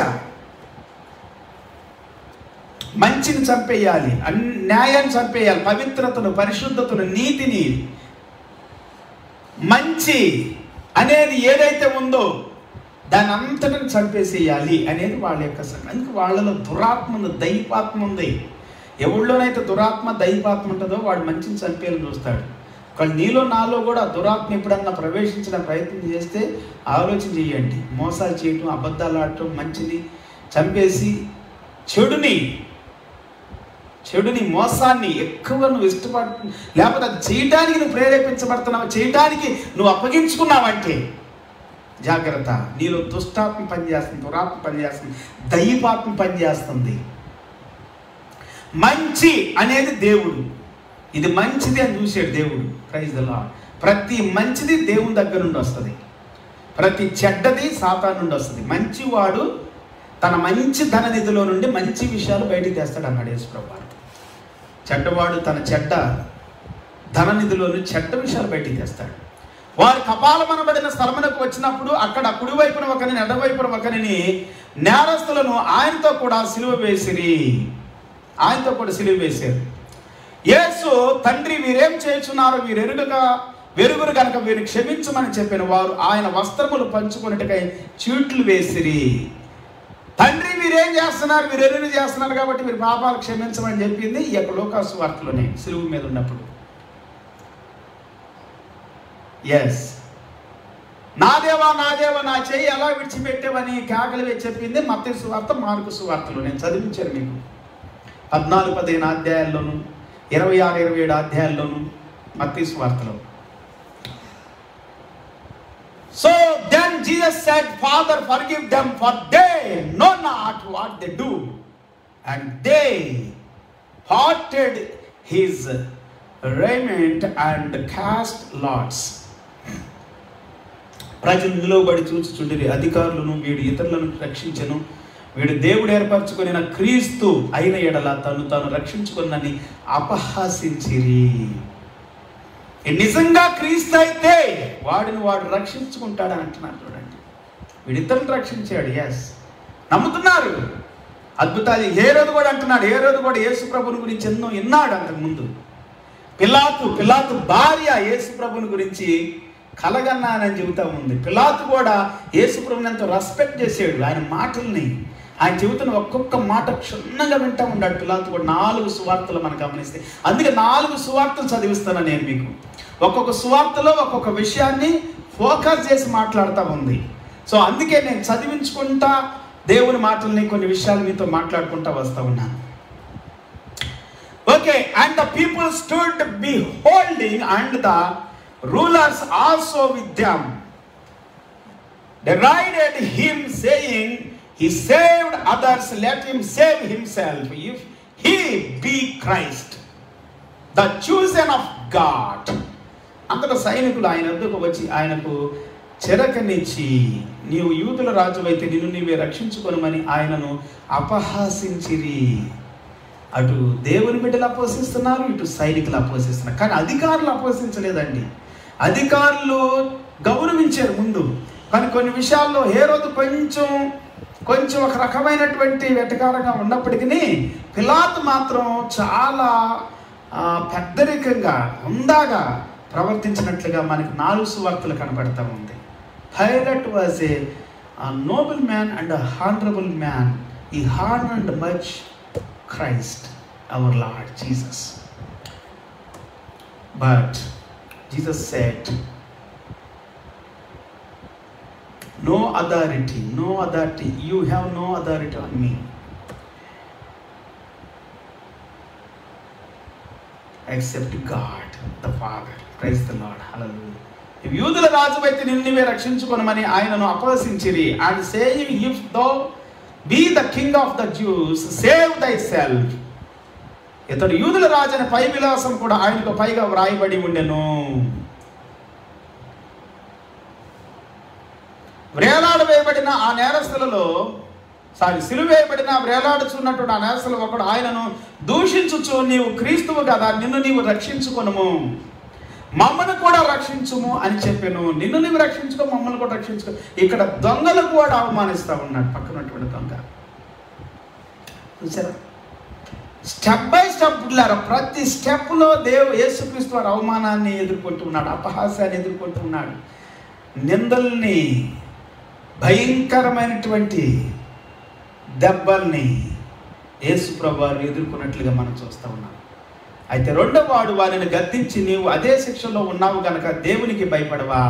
మంచిని చంపేయాలి, న్యాయాన్ని చంపేయాలి, పవిత్రతను, పరిశుద్ధతను, నీతిని, మంచి అనేది ఏదైతే ఉందో దాని అంతటిని చంపేసేయాలి అనేది వాళ్ళ యొక్క సంగతి. వాళ్ళలో దురాత్మ ఉంది, దైవాత్మ ఉంది. ఎవరిలోనైతే దురాత్మ, దైవాత్మ ఉంటుందో వాడు మంచిని చంపేయాలని చూస్తాడు. కానీ నీలో నాలో కూడా దురాత్మ ఎప్పుడన్నా ప్రవేశించడం ప్రయత్నం చేస్తే ఆలోచన చేయండి. మోసాలు చేయటం, అబద్ధాలు ఆడటం, మంచిని చంపేసి చెడుని మోసాన్ని ఎక్కువ నువ్వు ఇష్టపడు, లేకపోతే అది చేయడానికి నువ్వు ప్రేరేపించబడుతున్నావు, చేయడానికి నువ్వు అప్పగించుకున్నావంటే జాగ్రత్త. నీలో దుష్టాత్మ పనిచేస్తుంది, దురాత్మ పనిచేస్తుంది, దైవాత్మ పనిచేస్తుంది. మంచి అనేది దేవుడు, ఇది మంచిది అని చూసాడు దేవుడు. Praise the Lord. ప్రతి మంచిది దేవుని దగ్గర నుండి వస్తుంది, ప్రతి చెడ్డది సాతాను నుండి వస్తుంది. మంచివాడు తన మంచి ధన నిధిలో నుండి మంచి విషయాలు బయటికి తెస్తాడు అన్నాడు యేసు ప్రభువు. చెడ్డవాడు తన చెడ్డ ధన నిధిలో నుండి చెడ్డ విషయాలు బయటికి తెస్తాడు. వారు కపాలమనబడిన స్థలమునకు వచ్చినప్పుడు అక్కడ కుడివైపున ఒకరిని, ఎడవైపున ఒకరిని, నేరస్తులను ఆయనతో కూడా సిలువ వేసిరి. ఆయనతో కూడా సిలువ వేశారు. యేసు, తండ్రి వీరేం చేయుచున్నారో వెరుగురు కనుక వీరిని క్షమించమని చెప్పిన వారు ఆయన వస్త్రములు పంచుకున్నట్టుకై చీట్లు వేసిరి. తండ్రి వీరేం చేస్తున్నారు, వీరెరుగు చేస్తున్నారు కాబట్టి వీరి పాపాలు క్షమించమని చెప్పింది ఈ యొక్క లూకాసు వార్తలోనే సిలువ మీద ఉన్నప్పుడు. ఎస్, నా దేవా నా దేవా నా చెయ్యి ఎలా విడిచిపెట్టేవని కేకలు వేసి చెప్పింది మత్తయి సువార్త, మార్కు సువార్తలో. నేను చదివించాను మీకు 14-15 అధ్యాయాల్లోను, 26-27 అధ్యాయాల్లోను మత్తయి సువార్తలో. So then Jesus said, Father, forgive them, for they know not what they do. And they parted his raiment and cast lots. ప్రజలు నిలువబడి చూచుచుండిరి, అధికారులను వీడు ఇతరులను రక్షించను, వీడు దేవుడు ఏర్పరచుకుని క్రీస్తు అయిన ఎడల తాను రక్షించుకున్నని అపహాసించిరి. నిజంగా క్రీస్తు అయితే వాడిని వాడు రక్షించుకుంటాడని అంటున్నారు. చూడండి, వీడిద్దరిని రక్షించాడు. ఎస్, నమ్ముతున్నారు. అద్భుతాలు. హేరోదు కూడా అంటున్నాడు. హేరోదు కూడా యేసు ప్రభుని గురించి ఎన్నో విన్నాడు అంతకుముందు. పిలాతు భార్య యేసు ప్రభుని గురించి కలగన్నానని చెబుతా ఉంది. పిలాతు కూడా యేసు ప్రభుని ఎంతో రెస్పెక్ట్ చేసాడు. ఆయన మాటల్ని, ఆయన చెబుతున్న ఒక్కొక్క మాట క్షుణ్ణంగా వింటూ ఉన్నాడు. పిలాతు కూడా 4 సువార్తలు మనం గమనిస్తే, అందుకే 4 సువార్తలు చదివిస్తాను నేను మీకు. ఒక్కొక్క సువార్తలో ఒక్కొక్క విషయాన్ని ఫోకస్ చేసి మాట్లాడుతూ ఉంది. సో అందుకే నేను చదివించుకుంటా దేవుని మాటల్ని, కొన్ని విషయాలు మీతో మాట్లాడుకుంటా వస్తూ ఉన్నాను. Okay. And the people stood beholding and the rulers also with them derided him, saying, he saved others, let him save himself, if he be Christ, the chosen of God. అంతటా సైనికులు ఆయన వద్దకు వచ్చి ఆయనకు చెరకనిచ్చి, నీవు యూదుల రాజు అయితే నిన్ను నీవే రక్షించుకొనమని ఆయనను అపహాసించిరి. అటు దేవుని బిడ్డలు అపోసిస్తున్నారు, ఇటు సైనికులు అపోసిస్తున్నారు. కానీ అధికారులు అపోసించలేదండి. అధికారులు గౌరవించారు ముందు. కానీ కొన్ని విషయాల్లో హేరోదు కొంచెం ఒక రకమైనటువంటి వెటకారంగా ఉన్నప్పటికీ పిలాతు మాత్రం చాలా పెద్దరికంగా హుందాగా ప్రవర్తించినట్లుగా మనకి 4 సువార్తలు కనపడతా ఉంది. Pilate was a noble man and a honorable man. He honored much Christ, our Lord Jesus. But Jesus said, no authority, you have no authority on me except God the Father. Praise the Lord. Hallelujah. యూదుల రాజు అయితే నిన్ను నీవే రక్షించుకొనమని ఆయనను అపహసించిరి. And saying, if thou be the king of the Jews, save thyself. ఇతడు యూదుల రాజు అనే పై విలాసం కూడా ఆయనకు పైగా వ్రాయబడి ఉండెను. వేలాడవేయబడిన ఆ నేరస్తులలో సిలువేయబడిన వేలాడుచున్నటువంటి ఆ నేరస్తులు ఒకడు ఆయనను దూషించుచు, నీవు క్రీస్తువు కదా, నిన్ను నీవు రక్షించుకొనుము, మమ్మల్ని కూడా రక్షించుము అని చెప్పాను. నిన్ను నీవు రక్షించుకో, మమ్మల్ని కూడా రక్షించుకో. ఇక్కడ దొంగలు కూడా అవమానిస్తూ ఉన్నాడు పక్కనటువంటి దొంగ. చూసారా? స్టెప్ బై స్టెప్ ప్రతి స్టెప్లో యేసుక్రీస్తు వారు అవమానాన్ని ఎదుర్కొంటున్నాడు, అపహాస్యాన్ని ఎదుర్కొంటున్నాడు, నిందల్ని, భయంకరమైనటువంటి దెబ్బల్ని యేసు ప్రభువు వారు ఎదుర్కొన్నట్లుగా మనం చూస్తూ ఉన్నాం. అయితే రెండవ వాడు వారిని గద్దించి, నీవు అదే శిక్షలో ఉన్నావు గనక దేవునికి భయపడవా?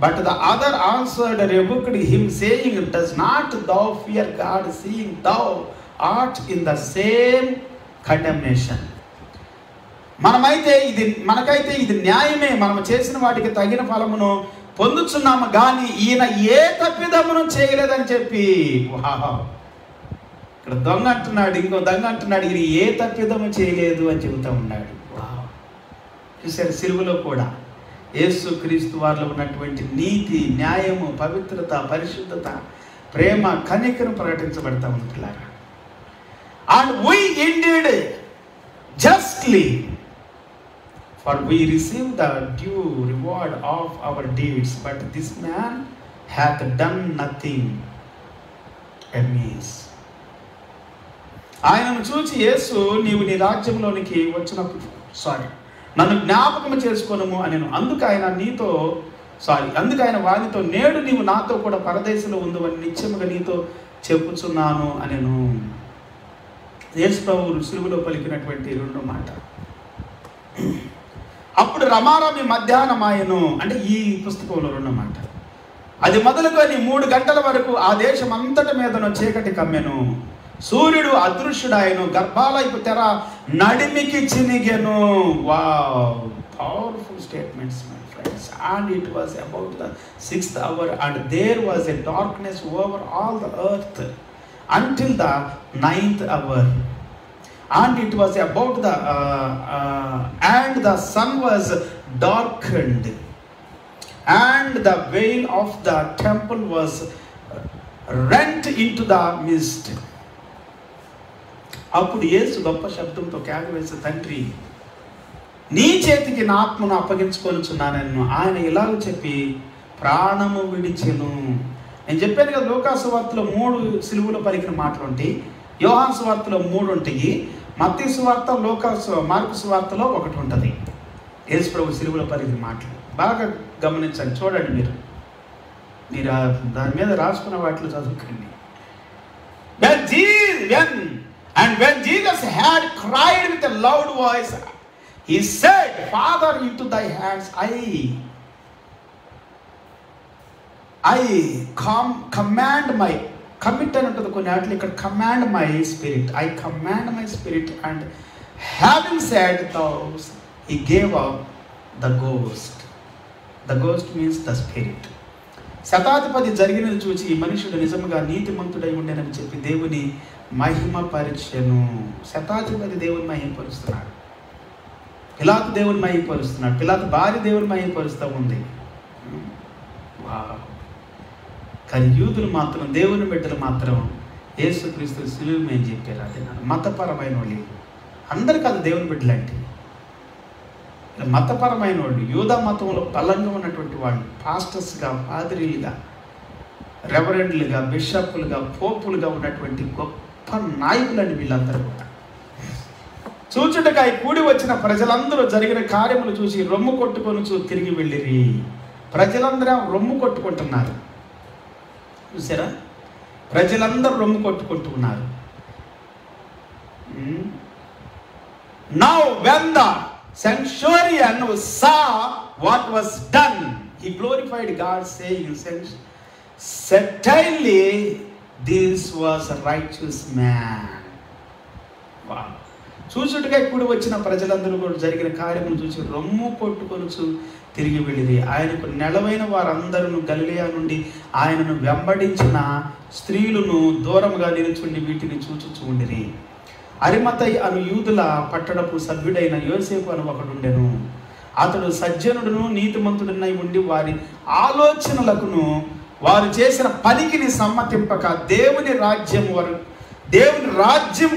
But the other answered rebuked him saying, does not thou fear God, seeing thou art in the same condemnation. మనకైతే ఇది న్యాయమే, మనం చేసిన వాటికి తగిన ఫలమును పొందుచున్నాము, కానీ ఈయన ఏ తప్పిదమును చేయలేదని చెప్పి. ఇక్కడ దొంగ అంటున్నాడు, ఇంకో దొంగ అంటున్నాడు, ఇది ఏ తప్పిదము చేయలేదు అని చెబుతూ ఉన్నాడు. చూసారు? సిలువలో కూడా యేసు క్రీస్తు వారిలో ఉన్నటువంటి నీతి, న్యాయము, పవిత్రత, పరిశుద్ధత, ప్రేమ, కనికరం ప్రకటించబడతా ఉంటున్నారు. And we indeed justly, for we receive the due reward of our deeds, but this man hath done nothing amiss. ఆయనను చూచి యేసు, నీవు నీ రాజ్యంలోనికి వచ్చినప్పుడు నన్ను జ్ఞాపకం చేసుకోనము అని అందుకు ఆయన వారితో, నేడు నీవు నాతో కూడా పరదేశంలో ఉందని నిత్యముగా నీతో చెప్పుచున్నాను అనెను. యేసు ప్రభువు సిలువలో పలికినటువంటి రెండో మాట. అప్పుడు రమారమి మధ్యాహ్నమాయను, అంటే ఈ పుస్తకంలో రెండో మాట. అది మొదలుకొని 3 గంటల వరకు ఆ దేశం అంతటి మీదను చీకటి కమ్మెను, సూర్యుడు అదృశ్యుడాయను, గర్భాలయపు తెర నడిమికి చినిగెను. Wow, powerful statements my friends. And it was about the 6th hour and there was a darkness over all the earth until the 9th hour. And it was about and the sun was darkened and the veil of the temple was rent into the mist. అప్పుడు యేసు గొప్ప శబ్దంతో కేక వేసి, తండ్రి, నీ చేతికి నా ఆత్మను అప్పగించుకొనుచున్నానని ఆయన ఇలాగ చెప్పి ప్రాణము విడిచెను. నేను చెప్పాను కదా, లూకా సువార్తలో 3 సిలువలో పలికిన మాటలు ఉంటాయి, యోహాను సువార్తలో 3 ఉంటాయి, మత్తయి సువార్త, మార్కు సువార్తలో 1 ఉంటుంది. యేసు ప్రభు సిలువలో పలికిన మాటలు బాగా గమనించండి, చూడండి. మీరు దాని మీద రాసుకున్న వాటిలో చదువుకోండి. When Jesus had cried with a loud voice, he said, Father, into thy hands I command my, commit అని ఉంటుంది కొన్ని ఆటలు, ఇక్కడ command my spirit, I command my spirit. And having said those, he gave up the ghost. The ghost means the spirit. శతాధిపతి జరిగినది చూచి ఈ మనుషుడు నిజంగా నీతిమంతుడై ఉండేనని చెప్పి దేవుని మహిమ పరిచెను. శతాధిపతి దేవుని మహిమపరుస్తున్నాడు. పిలాతు దేవుని మహిమపరుస్తున్నాడు, పిలాతు భార్య దేవుని మహిమపరుస్తూ ఉంది. కానీ యూదులు మాత్రం, దేవుని బిడ్డలు మాత్రం యేసుక్రీస్తు సిలువ మీద చెప్పారు. అదే మతపరమైన వాళ్ళు, అందరు కాదు దేవుని బిడ్డలు అంటే, మతపరమైన వాళ్ళు, యూదా మతంలో బలంగా ఉన్నటువంటి వాళ్ళు, పాస్టర్స్గా, పాదిరీలుగా, రెవరెండ్లుగా, బిషప్పులుగా, పోపులుగా ఉన్నటువంటి గొప్ప నాయకులని వీళ్ళందరూ కూడా. చూచుటకై కూడి వచ్చిన ప్రజలందరూ జరిగిన కార్యములు చూసి రొమ్ము కొట్టుకొని తిరిగి వెళ్ళిరి. ప్రజలందరూ రొమ్ము కొట్టుకుంటున్నారు, చూసారా? ప్రజలందరూ రొమ్ము కొట్టుకుంటున్నారు. Now when the centurion saw what was done, he glorified God, saying, certainly this was a righteous man. Wow. చూచుటగా కూడి వచ్చిన ప్రజలందరూ కూడా జరిగిన కార్యములు చూసి రొమ్ము కొట్టుకొని తిరిగి వెళ్ళింది. ఆయనకు నెలవైన వారందరూ గలిలయ నుండి ఆయనను వెంబడించిన స్త్రీలను దూరంగా నిలుచుండి వీటిని చూచుచూ ఉండిరి. అరిమతయి అను యూదుల పట్టణపు సభ్యుడైన యోసేపు అని ఒకడుండెను. అతడు సజ్జనుడును నీతిమంతుడునై ఉండి వారి ఆలోచనలకును వారు చేసిన పనికిని సమ్మతింపక దేవుని రాజ్యం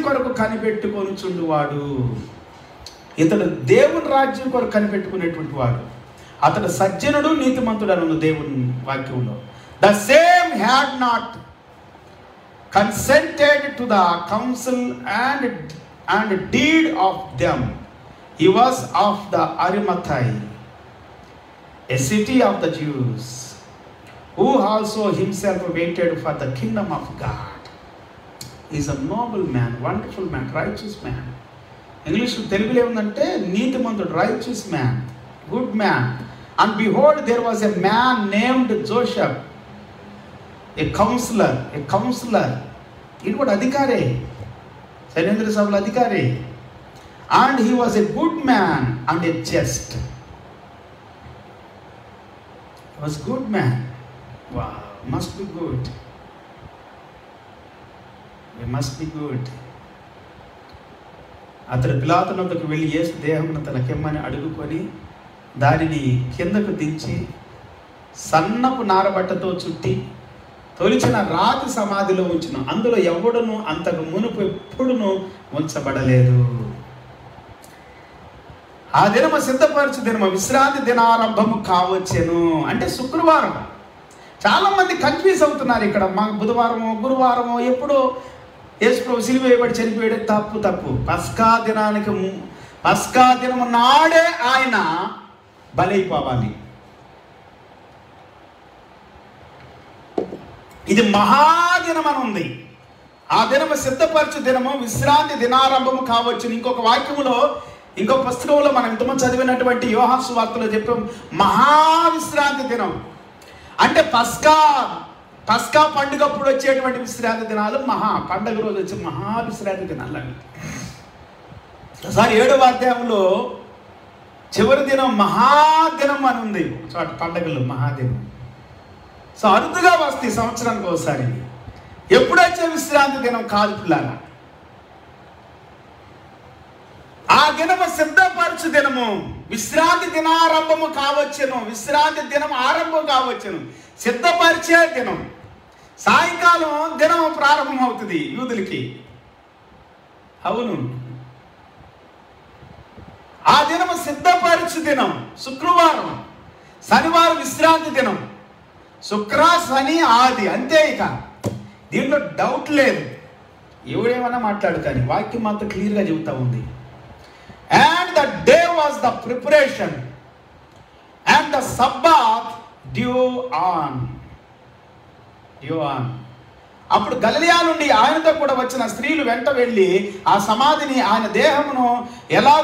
కొరకు కనిపెట్టుకొనుచుండువాడు. ఇతడు దేవుని రాజ్యం కొరకు కనిపెట్టుకునేటువంటి వాడు. అతడు సజ్జనుడు నీతిమంతుడు అను దేవుని వాక్యంలో. The same had not consented to the counsel and deed of them. He was of the Arimathea, a city of the Jews, who also himself waited for the kingdom of God. He is a noble man, wonderful man, righteous man. English Telugulo emante neetimantudu, righteous man, good man. And behold, there was a man named Joseph, a counselor. He was adhikari, Sanendra Sabla adhikari, and he was a good man and a just. He was good man. Wow, must be good. We must be good. అతడు పిలాతు వద్దకు వెళ్ళి యేసు దేహమును తనకెమ్మని అడుగుకొని దానిని కిందకు దించి సన్నపు నారబట్టతో చుట్టి తొలిచిన రాతి సమాధిలో ఉంచును. అందులో ఎవడును అంతకు మునుపు ఎప్పుడును ఉంచబడలేదు. ఆ దినము సిద్ధపరచు దినము విశ్రాంతి దినారంభము కావచ్చెను. అంటే శుక్రవారం. చాలా మంది కన్ఫ్యూజ్ అవుతున్నారు ఇక్కడ. మాకు బుధవారమో గురువారమో ఎప్పుడో యేసు సిలువ వేయబడి చనిపోయాడే. తప్పు. పస్కా దినము నాడే ఆయన బలైపోవాలి. ఇది మహాదినం అని ఉంది. ఆ దినము సిద్ధపరచు దినము విశ్రాంతి దినారంభము కావచ్చు. ఇంకొక వాక్యములో, ఇంకో పుస్తకంలో మనం ఇంతమంది చదివినటువంటి యోహాను సువార్తలో చెప్పాం, మహావిశ్రాంతి దినం అంటే పస్కా పండుగప్పుడు వచ్చేటువంటి విశ్రాంతి దినాలు, పండుగ రోజు వచ్చే మహావిశ్రాంతి దినాలు అవి. ఒకసారి 7వ అధ్యాయంలో చివరి దినం మహాదినం అని ఉంది. చోట పండుగలు మహాదినం. సో అరుదుగా వస్తాయి సంవత్సరానికి ఒకసారి. ఎప్పుడొచ్చే విశ్రాంతి దినం కాదు పిల్లల. ఆ దినము సిద్ధపరచు దినము విశ్రాంతి దినారంభము కావచ్చును. విశ్రాంతి దినం ఆరంభం కావచ్చును. సిద్ధపరిచే దినం. సాయంకాలం దినం ప్రారంభం అవుతుంది యూదులకి. అవును, ఆ దినము సిద్ధపరచు దినం శుక్రవారం. శనివారం విశ్రాంతి దినం. శుక్ర, శని, ఆది, అంతే. ఇక దీంట్లో డౌట్ లేదు. ఎవడేమన్నా మాట్లాడు, కానీ వాక్యం మాత్రం క్లియర్గా చెబుతా ఉంది. And the day was the preparation and the Sabbath due on. అప్పుడు గలిలయ నుండి ఆయనతో కూడా వచ్చిన స్త్రీలు వెంట వెళ్ళి ఆ సమాధిని, ఆయన దేహమును ఎలా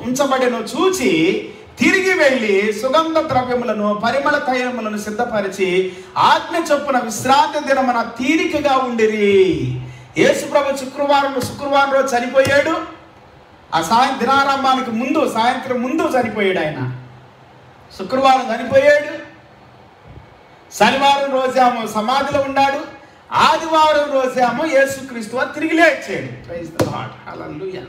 ఉంచబడినో చూచి తిరిగి వెళ్ళి సుగంధ ద్రవ్యములను పరిమళ తైలములను సిద్ధపరిచి ఆజ్ఞ చొప్పున విశ్రాంతి దినమున తీరికగా ఉండిరి. యేసుప్రభు శుక్రవారం రోజు చనిపోయాడు. ఆ దినారంభానికి ముందు, సాయంత్రం ముందు చనిపోయాడు ఆయన. శుక్రవారం చనిపోయాడు. శనివారం రోజేమో సమాధిలో ఉన్నాడు. ఆదివారం రోజేమో యేసుక్రీస్తు తిరిగి లేచాడు. Praise the Lord, hallelujah.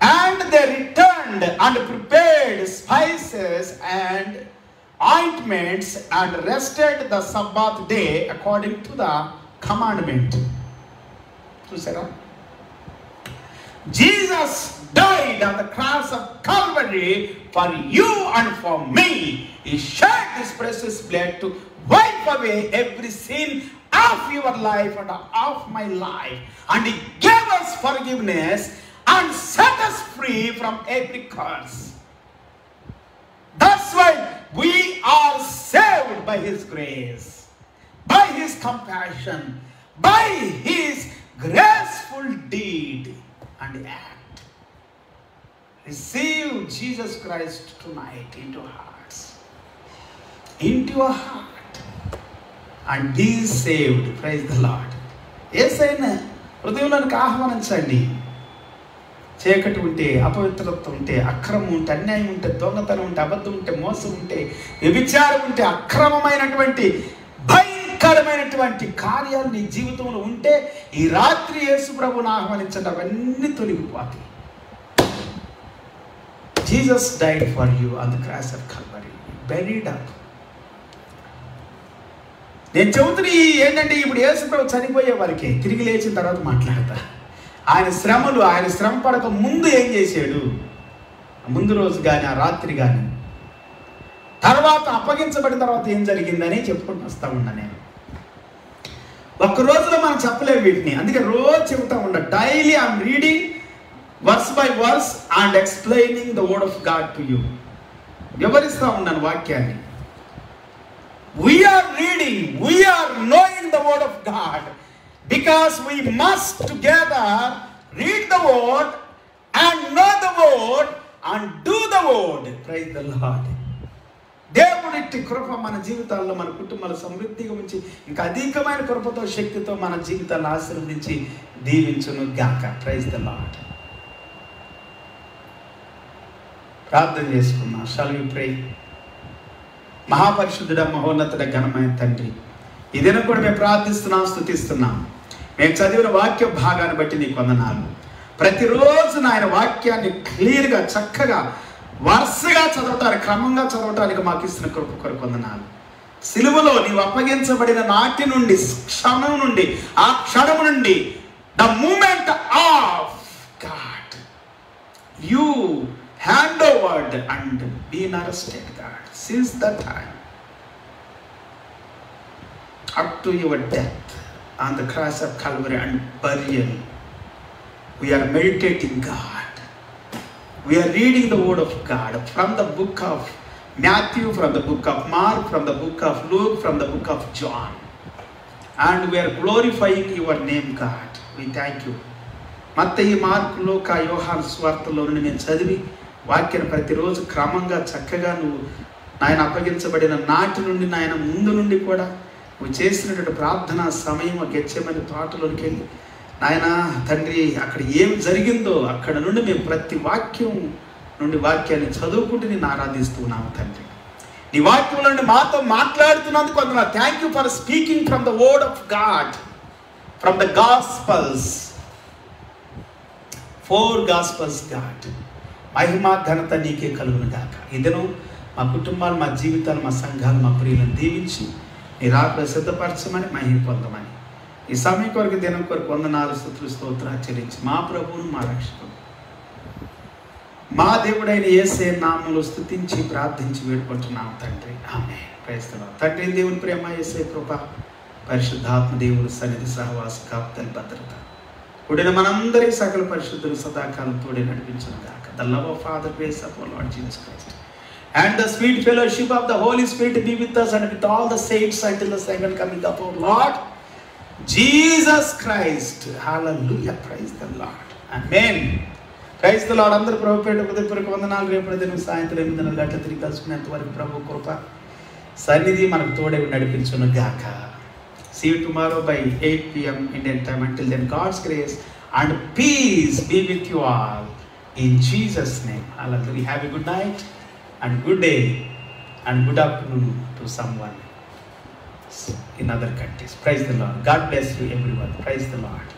And they returned and prepared spices and ointments and rested the Sabbath day according to the commandment. చూసారా? Jesus died on the cross of Calvary for you and for me. He shed his precious blood to wipe away every sin of your life and of my life. And he gave us forgiveness and set us free from every curse. That's why we are saved by his grace, by his compassion, by his graceful deed and act. Receive Jesus Christ tonight into hearts, into your heart, and be saved. Praise the Lord. యేసయ్యను హృదయంలోనికి ఆహ్వానించండి. చీకటి ఉంటే, అపవిత్రత ఉంటే, అక్రమం ఉంటే, అన్యాయం ఉంటే, దొంగతనం ఉంటే, అబద్ధం ఉంటే, మోసం ఉంటే, వ్యభిచారం ఉంటే, అక్రమమైనటువంటి భయంకరమైనటువంటి కార్యాలు నీ జీవితంలో ఉంటే ఈ రాత్రి యేసు ప్రభువుని ఆహ్వానించండి. అవన్నీ తొలగిపోతాయి. Jesus died for you on the cross of Calvary, buried up. నేను చెబుతున్న ఏంటంటే ఇప్పుడు యేసు ప్రభు చనిపోయే వారికి తిరిగి లేచిన తర్వాత మాట్లాడతా. ఆయన శ్రమలు, ఆయన శ్రమ పడక ముందు ఏం చేశాడు, ముందు రోజు కానీ ఆ రాత్రి కానీ, తర్వాత అప్పగించబడిన తర్వాత ఏం జరిగిందని చెప్పుకుంటూ వస్తూ ఉన్నా. నేను ఒక్క రోజులో మనం చెప్పలేము వీటిని, అందుకే రోజు చెబుతూ ఉన్నా. Daily I'm reading verse by verse and explaining the word of God to you. వివరిస్తూ ఉన్నాను వాక్యాన్ని. We are reading, we are knowing the word of God, because we must together read the word and know the word and do the word. Praise the Lord. దేవుడి కృప మన జీవితాల్లో, మన కుటుంబాలు సమృద్ధిగా ఉంచి ఇంకా అధికమైన కృపతో, శక్తితో మన జీవితాలను ఆశీర్వదించి దీవించును గాక. Praise the Lord. ప్రార్థన చేసుకున్నాం. షల్ వి ప్రే. మహాపరిశుద్ధుడ, మహోన్నతుడ, ఘనమైన తండ్రి, ఈ దినం కూడా మేము ప్రార్థిస్తున్నాం, స్తుతిస్తున్నాం. మేము చదివిన వాక్య భాగాన్ని బట్టి నీకు వందనాలు. ప్రతిరోజు నాయన వాక్యాన్ని క్లియర్గా, చక్కగా, వరుసగా చదవటానికి, క్రమంగా చదవటానికి మాకు ఇస్తున్న కృప కొరకు వందనాలు. సిలువలో నీవు అప్పగించబడిన నాటి నుండి, క్షణం నుండి, ఆ క్షణం నుండి, the moment of God, you hand over and been arrested, God, since that time up to your death on the cross of Calvary and burial, we are meditating God. We are reading the word of God from the book of Matthew, from the book of Mark, from the book of Luke, from the book of John, and we are glorifying your name, God. We thank you. Mattayi, mark, లూకా, యోహాను సువార్తల్లో నుండి నేను చదివి వాక్యాన్ని ప్రతిరోజు క్రమంగా చక్కగా నువ్వు నాయన అప్పగించబడిన నాటి నుండి, నాయన ముందు నుండి కూడా నువ్వు చేసినటువంటి ప్రార్థన సమయం గెచ్చమని తోటలోకి వెళ్ళి నాయన తండ్రి అక్కడ ఏం జరిగిందో అక్కడ నుండి మేము ప్రతి వాక్యం నుండి వాక్యాన్ని చదువుకుంటూ నేను ఆరాధిస్తున్నాము తండ్రి. నీ వాక్యం నుండి మాతో మాట్లాడుతున్నందుకు వందనాలు. Thank you for speaking from the word of God, from the gospels, 4 gospels God. మహిమ ఘనత నీకే కలుగును గాక. ఈ దినం మా కుటుంబాలు, మా జీవితాలు, మా సంఘాలు, మా ప్రియులను దీవించి నీ రాకడ సిద్ధపరచమని, మహిమ పొందమని, ఈ సమయం కొరకు, దినం కొరకు వందనాలు, స్తుతులు, స్తోత్రాలు చెల్లించి మా ప్రభువును, మా రక్షకుడు, మా దేవుడైన యేసే నామములో స్తుతించి ప్రార్థించి వేడుకుంటున్నాం తండ్రి. ఆమేన్. Praise the Lord. తండ్రి దేవుని ప్రేమ, యేసే కృప, పరిశుద్ధాత్మ దేవుని సన్నిధి, సహవాస, కాపుదల, భద్రత కూడిన మనందరి సకల పరిశుద్ధులు సదాకాలం తోడే నడిపించును గాక. The love of Father, grace of our Lord Jesus Christ, and the sweet fellowship of the Holy Spirit be with us and with all the saints until the second coming of our Lord Jesus Christ. Hallelujah. Praise the Lord. Amen. Praise the Lord. అందరూ ప్రభు పేట హృదయపూర్వక వందనాలు. రేపటి దినం సాయంత్రం 8:30 గంటల తిరిగి కలుసుకునేంత వరకు ప్రభు కృప సన్నిధి మనకు తోడే నడిపించును గాక. See you tomorrow by 8 p.m. Indian time. Until then, God's grace and peace be with you all. In Jesus' name. Hallelujah. Have a good night and good day and good afternoon to someone in other countries. Praise the Lord. God bless you everyone. Praise the Lord.